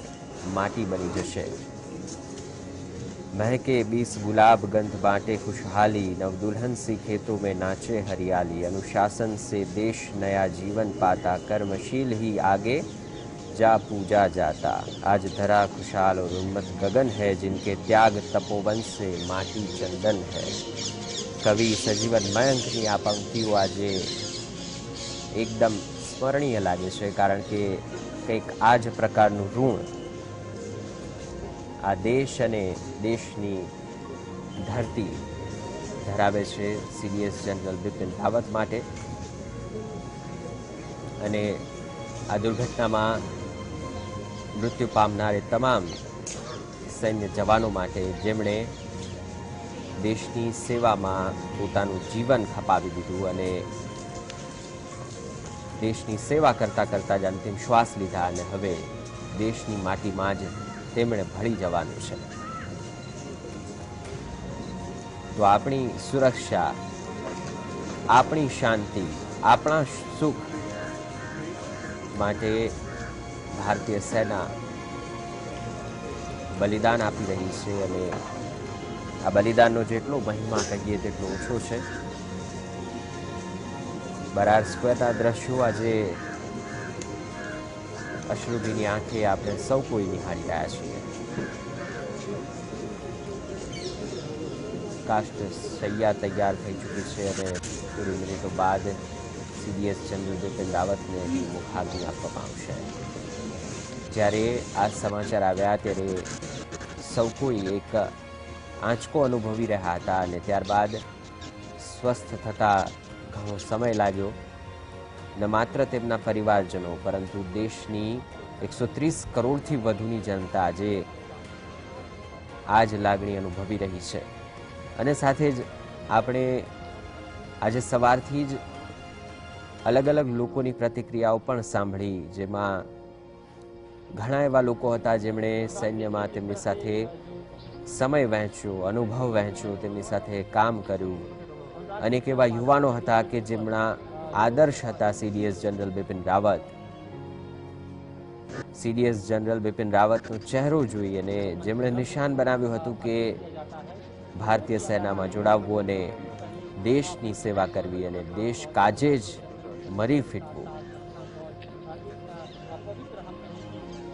S2: માટી બની જશે। महके 20 गुलाब गंध बांटे खुशहाली, नव दुल्हन सी खेतों में नाचे हरियाली, अनुशासन से देश नया जीवन पाता, कर्मशील ही आगे जा पूजा जाता, आज धरा खुशहाल और उन्मत्त गगन है, जिनके त्याग तपोवन से माटी चंदन है। कवि सजीवन मयंकनी आ पंक्तिओ આજે એકદમ સ્મરણીય લાગે છે, કારણ કે કંઈક આ જ પ્રકારનું ઋણ આ દેશ અને દેશની ધરતી ધરાવે છે સીડીએસ જનરલ બિપિન રાવત માટે અને આ દુર્ઘટનામાં મૃત્યુ પામનાર તમામ સૈન્ય જવાનો માટે જેમણે દેશની સેવામાં પોતાનું જીવન ખપાવી દીધું અને દેશની સેવા કરતા કરતા જ અંતિમ શ્વાસ લીધા અને હવે દેશની માટીમાં જ તેમણે ભળી જવાનું છે। તો આપણી સુરક્ષા, આપણી શાંતિ, આપણા સુખ માટે ભારતીય સેના બલિદાન આપી રહી છે અને આ બલિદાનનો જેટલો મહિમા કહીએ તેટલો ઓછો છે। બરાર સ્ક્વેરના દ્રશ્યો આજે અશ્રુભીની આંખે આપણે સૌ કોઈ નિહાળી રહ્યા છીએ। કાષ્ઠ શૈયા તૈયાર થઈ ચૂકી છે અને થોડી મિનિટો બાદ સીડીએસ જનરલ બિપિન રાવતને અહીં મુખાગ્નિ આપવામાં આવશે। જ્યારે આ સમાચાર આવ્યા ત્યારે સૌ કોઈ એક આંચકો અનુભવી રહ્યા હતા અને ત્યારબાદ સ્વસ્થ થતા ઘણો સમય લાગ્યો। ન માત્ર તેમના પરિવારજનો પરંતુ દેશની 130 કરોડથી વધુની જનતા આજે આ જ લાગણી અનુભવી રહી છે અને સાથે જ આપણે આજે સવારથી જ અલગ અલગ લોકોની પ્રતિક્રિયાઓ પણ સાંભળી, જેમાં ઘણા એવા લોકો હતા જેમણે સૈન્યમાં તેમની સાથે સમય વહેંચ્યો, અનુભવ વહેંચ્યો, તેમની સાથે કામ કર્યું। અનેક એવા યુવાનો હતા કે જેમના આદર્શ હતા CDS general Bipin Rawat. CDS general Bipin રાવતનો ચહેરો જોઈ અને જેમણે નિશાન બનાવ્યું હતું કે ભારતીય સેનામાં જોડાવવું અને દેશની સેવા કરવી અને દેશ કાજે જ મરી ફીટવું।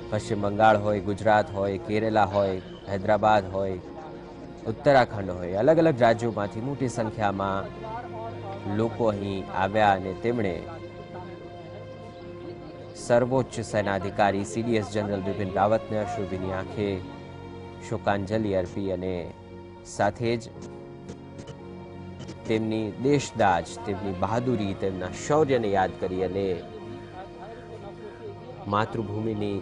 S2: પશ્ચિમ બંગાળ હોય, ગુજરાત હોય, કેરેલા હોય, હૈદરાબાદ હોય, ઉત્તરાખંડ હોય, અલગ અલગ રાજ્યોમાંથી મોટી સંખ્યામાં લોકો અહીં આવ્યા અને તેમણે સર્વોચ્ચ સેનાધિકારી સીડીએસ જનરલ બિપિન રાવતને અશ્રુભીની આંખે શોકાંજલિ અર્પી અને સાથે જ તેમની દેશદાજ, તેમની બહાદુરી, તેમના શૌર્યને યાદ કરી અને માતૃભૂમિની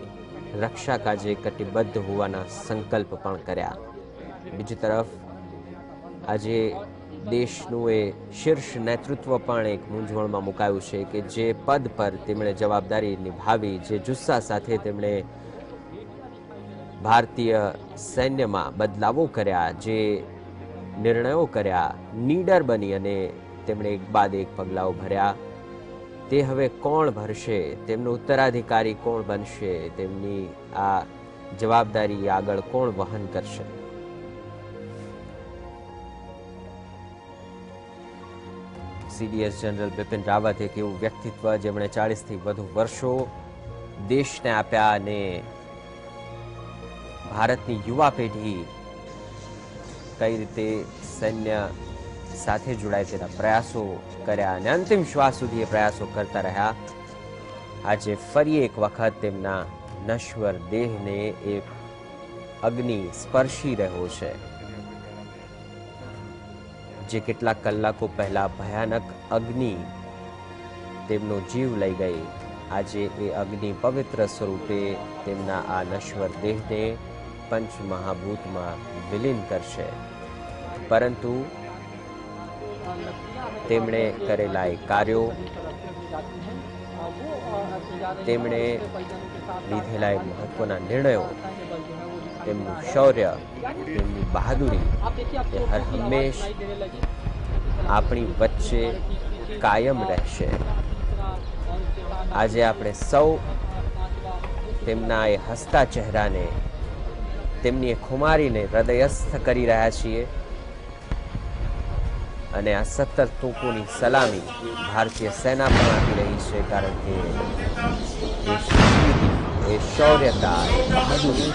S2: રક્ષા કાજે કટિબદ્ધ હોવાના સંકલ્પ પણ કર્યા। બીજી તરફ આજે દેશનું એ શીર્ષ નેતૃત્વ પણ એક મૂંઝવણમાં મુકાયું છે કે જે પદ પર તેમણે જવાબદારી નિભાવી, જે જુસ્સા સાથે તેમણે ભારતીય સૈન્યમાં બદલાવો કર્યા, જે નિર્ણયો કર્યા, નીડર બની અને તેમણે એક બાદ એક પગલાઓ ભર્યા, તે હવે કોણ ભરશે, તેમનો ઉત્તરાધિકારી કોણ બનશે, તેમની આ જવાબદારી આગળ કોણ વહન કરશે? સીડીએસ જનરલ બિપિન રાવત એક એવું વ્યક્તિત્વ જેમણે 40થી વધુ વર્ષો દેશને આપ્યા અને ભારતની યુવા પેઢી કઈ રીતે સૈન્ય સાથે જોડાય તેના પ્રયાસો કર્યા અને અંતિમ શ્વાસ સુધી એ પ્રયાસો કરતા રહ્યા. આજે ફરી એક વખત તેમના નશ્વર દેહને એ અગ્નિ સ્પર્શી રહ્યો છે, જે કેટલાક કલાકો પહેલા ભયાનક અગ્નિ તેમનો જીવ લઈ ગઈ. આજે એ અગ્નિ પવિત્ર સ્વરૂપે તેમના આ નશ્વર દેહને પંચમહાભૂતમાં વિલીન કરશે. પરંતુ તેમણે કરેલા એ કાર્યો, તેમણે લીધેલા એ મહત્વના નિર્ણયો, તેમનું શૌર્ય, તેમની બહાદુરી એ હર હંમેશ આપણી વચ્ચે કાયમ રહેશે. આજે આપણે સૌ તેમના એ હસતા ચહેરાને, તેમની એ ખુમારીને હૃદયસ્થ કરી રહ્યા છીએ અને આ 17 તોપોની સલામી ભારતીય સેના પણ આપી રહી છે, કારણ કે એ શક્તિ, એ શૌર્યતા, એ બહાદુરી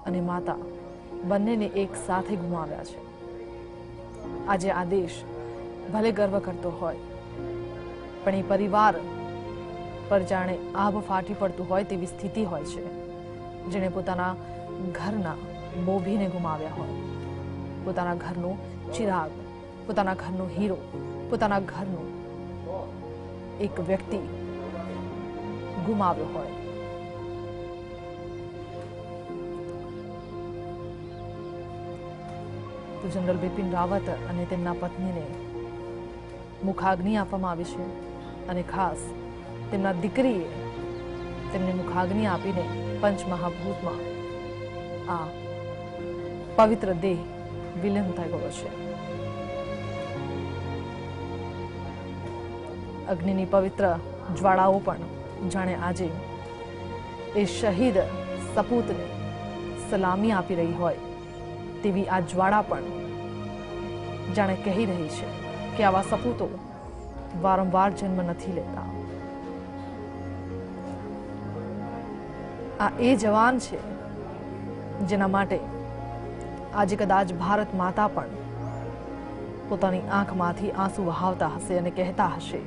S1: અને માતા બંનેને એક સાથે ગુમાવ્યા છે. આજે આ દેશ ભલે ગર્વ કરતો હોય, પણ એ પરિવાર પર જાણે આભ ફાટી પડતું હોય તેવી સ્થિતિ હોય છે, જેણે પોતાના ઘરના બોભીને ગુમાવ્યા હોય, પોતાના ઘરનો ચિરાગ, પોતાના ઘરનો હીરો, પોતાના ઘરનો એક વ્યક્તિ ગુમાવ્યો હોય. તો જનરલ બિપિન રાવત અને તેમના પત્નીને મુખાગ્નિ આપવામાં આવી છે અને ખાસ તેમના દીકરીએ તેમને મુખાગ્નિ આપીને પંચમહાભૂતમાં આ પવિત્ર દેહ વિલીન થઈ ગયો છે. અગ્નિની પવિત્ર જ્વાળાઓ પણ જાણે આજે એ શહીદ સપૂતને સલામી આપી રહી હોય તેવી આ જ્વાળા પણ જાણે કહી રહી છે કે આવા સપૂતો વારંવાર જન્મ નથી લેતા. આ એ જવાન છે જેના માટે આજે કદાચ ભારત માતા પણ પોતાની આંખમાંથી આંસુ વહાવતા હશે અને કહેતા હશે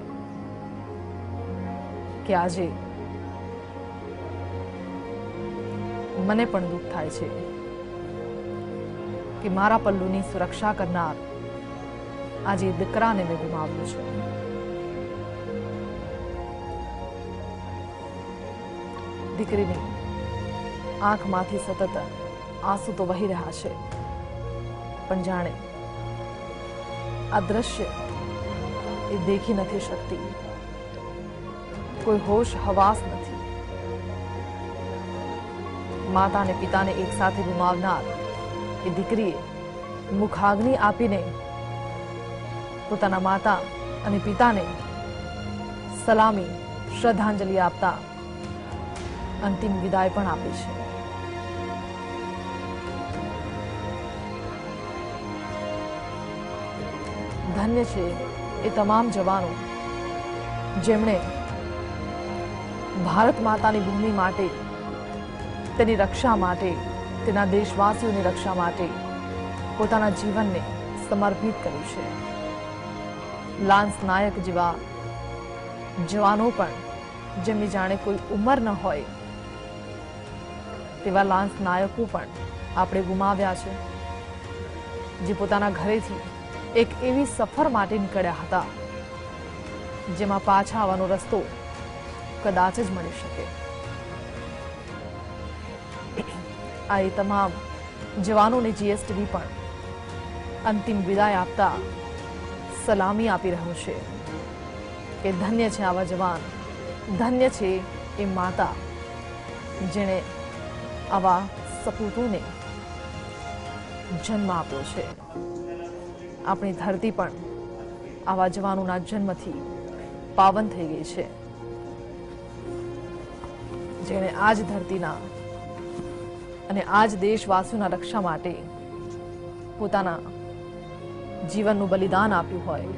S1: કે આજે મને પણ દુઃખ થાય છે કે મારા પલ્લુની સુરક્ષા કરનાર આજે દીકરાને મેં ગુમાવ્યો છે. દીકરીની આંખમાંથી સતત આંસુ તો વહી રહ્યા છે, પણ જાણે આ દ્રશ્ય એ દેખી નથી શકતી. કોઈ હોશ હવાસ નથી. માતા અને પિતાને એક સાથે ગુમાવનાર એ દીકરીએ મુખાગ્નિ આપીને પોતાના માતા અને પિતાને સલામી શ્રદ્ધાંજલિ આપતા અંતિમ વિદાય પણ આપી છે. ધન્ય છે એ તમામ જવાનો જેમણે ભારત માતાની ભૂમિ માટે, તેની રક્ષા માટે, તેના દેશવાસીઓની રક્ષા માટે પોતાના જીવનને સમર્પિત કર્યું છે. લાન્સ નાયક જેવા જવાનો પણ જેમની જાણે કોઈ ઉંમર ન હોય તેવા લાન્સ નાયકો પણ આપણે ગુમાવ્યા છે, જે પોતાના ઘરેથી એક એવી સફર માટે નીકળ્યા હતા જેમાં પાછા આવવાનો રસ્તો કદાચ જ મળી શકે. આ એ તમામ જવાનોને જીએસટીવી પણ અંતિમ વિદાય આપતા સલામી આપી રહ્યું છે કે ધન્ય છે આવા જવાન, ધન્ય છે એ માતા જેણે આવા સપૂતોને જન્મ આપ્યો છે. આપણી ધરતી પણ આવા જવાનોના જન્મથી પાવન થઈ ગઈ છે, જેણે આજ ધરતીના અને આજ દેશવાસીઓના રક્ષા માટે પોતાના જીવનનું બલિદાન આપ્યું હોય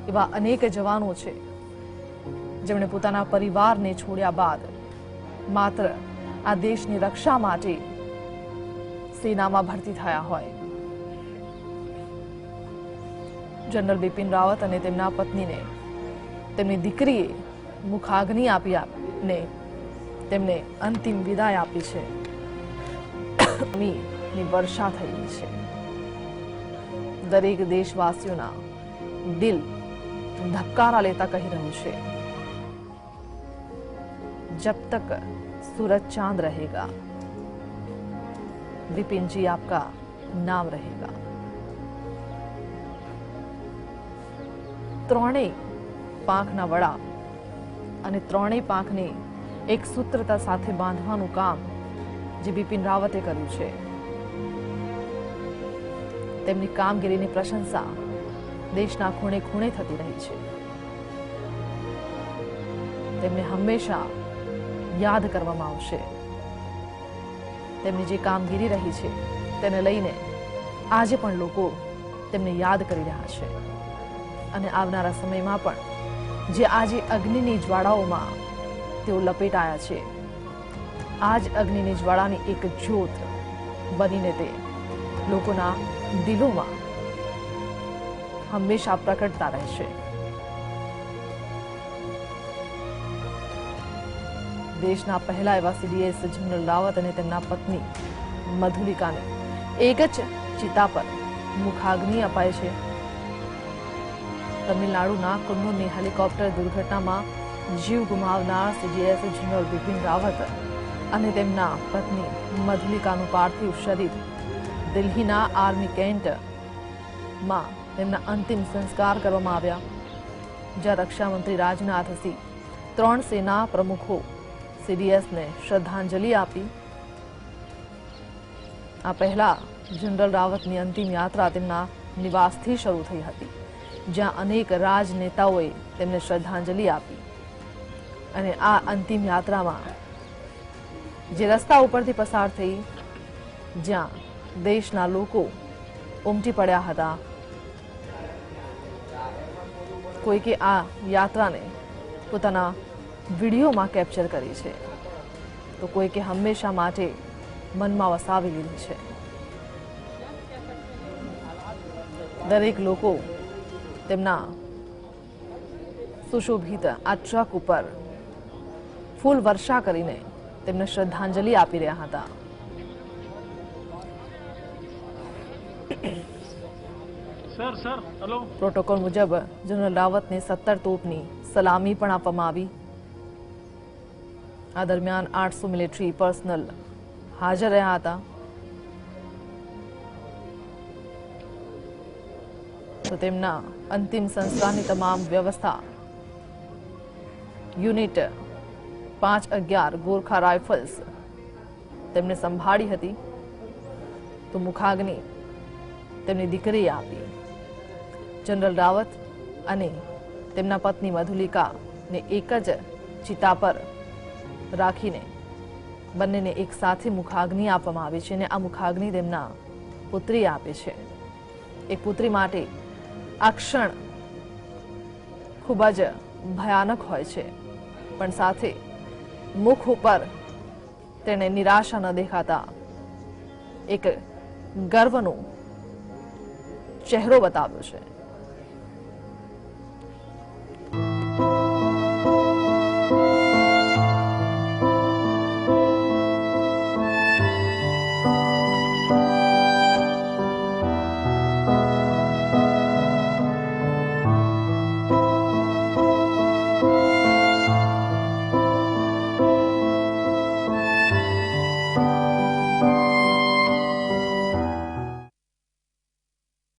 S1: એવા અનેક જવાનો છે જેમણે પોતાના પરિવારને છોડ્યા બાદ માત્ર આ દેશની રક્ષા માટે સેનામાં ભરતી થયા હોય. જનરલ બિપિન રાવત અને તેમના પત્નીને તેમની દીકરીએ મુખાગ્નિ આપી ને તેમને અંતિમ વિદાય આપી છે. ની વર્ષા થઈ ગઈ છે. દરેક દેશવાસીઓના દિલ ધબકારા લેતા કહી રહ્યું છે, जब तक सूरज चांद रहेगा विपिन जी आपका नाम रहेगा. ત્રણેય પાંખના વડા અને ત્રણેય પાંખને એક સૂત્રતા સાથે બાંધવાનું કામ જે બિપિન રાવતે કર્યું છે, તેમની કામગીરીની પ્રશંસા દેશના ખૂણે ખૂણે થતી રહી છે. તેમને હંમેશા યાદ કરવામાં આવશે. તેમની જે કામગીરી રહી છે તેને લઈને આજે પણ લોકો તેમને યાદ કરી રહ્યા છે અને આવનારા સમયમાં પણ જે આજે અગ્નિની જ્વાળાઓમાં તેઓ લપેટાયા છે, આ જ અગ્નિની જ્વાળાની એક જ્યોત બનીને તે લોકોના દિલોમાં હંમેશા પ્રકટતા રહેશે. દેશના પહેલા એવા સીડીએસ જનરલ રાવત અને તેમના પત્ની મધુલિકાને એક જ ચિતા પર મુખાગ્નિ અપાય છે. તમિલનાડુના કન્નૂરની હેલિકોપ્ટર દુર્ઘટનામાં જીવ ગુમાવનાર સીડીએસ જનરલ બિપિન રાવત અને તેમના પત્ની મધુલિકાનું પાર્થિવ શરીર દિલ્હીના આર્મી કેન્ટમાં તેમના અંતિમ સંસ્કાર કરવામાં આવ્યા, જ્યાં રક્ષામંત્રી રાજનાથસિંહ, ત્રણ સેના પ્રમુખો સીડીએસને શ્રદ્ધાંજલિ આપી. આ પહેલા જનરલ રાવતની અંતિમ યાત્રા તેમના નિવાસથી શરૂ થઈ હતી, જ્યાં અનેક રાજનેતાઓએ તેમને શ્રદ્ધાંજલિ આપી અને આ અંતિમ યાત્રામાં જે રસ્તા ઉપરથી પસાર થઈ, જ્યાં દેશના લોકો ઉમટી પડ્યા હતા. કોઈકે આ યાત્રાને પોતાના વિડીયોમાં કેપ્ચર કરી છે, તો કોઈકે હંમેશા માટે મનમાં વસાવી લીધી છે. દરેક લોકો તેમના સુશોભિત આ ટ્રક ઉપર ફૂલ વર્ષા કરીને તેમને શ્રદ્ધાંજલિ આપી રહ્યા હતા. પ્રોટોકોલ મુજબ જનરલ રાવતને 17 તોપની સલામી પણ આપવામાં આવી. આ દરમિયાન 800 મિલિટરી પર્સનલ હાજર રહ્યા હતા. તો તેમના અંતિમ સંસ્કારની તમામ વ્યવસ્થા યુનિટ 511 ગોરખા રાઇફલ્સ તેમને સંભાળી હતી. તો મુખાગ્નિ તેમની દીકરીએ આપી. જનરલ રાવત અને તેમના પત્ની મધુલિકાને એક જ ચિતા પર રાખીને બંનેને એક સાથે મુખાગ્નિ આપવામાં આવી છે અને આ મુખાગ્નિ તેમના પુત્રી આપે છે. એક પુત્રી માટે આ ક્ષણ ખૂબ જ ભયાનક હોય છે, પણ સાથે મુખ ઉપર તેને નિરાશા ન દેખાતા એક ગર્વનો ચહેરો બતાવ્યો છે.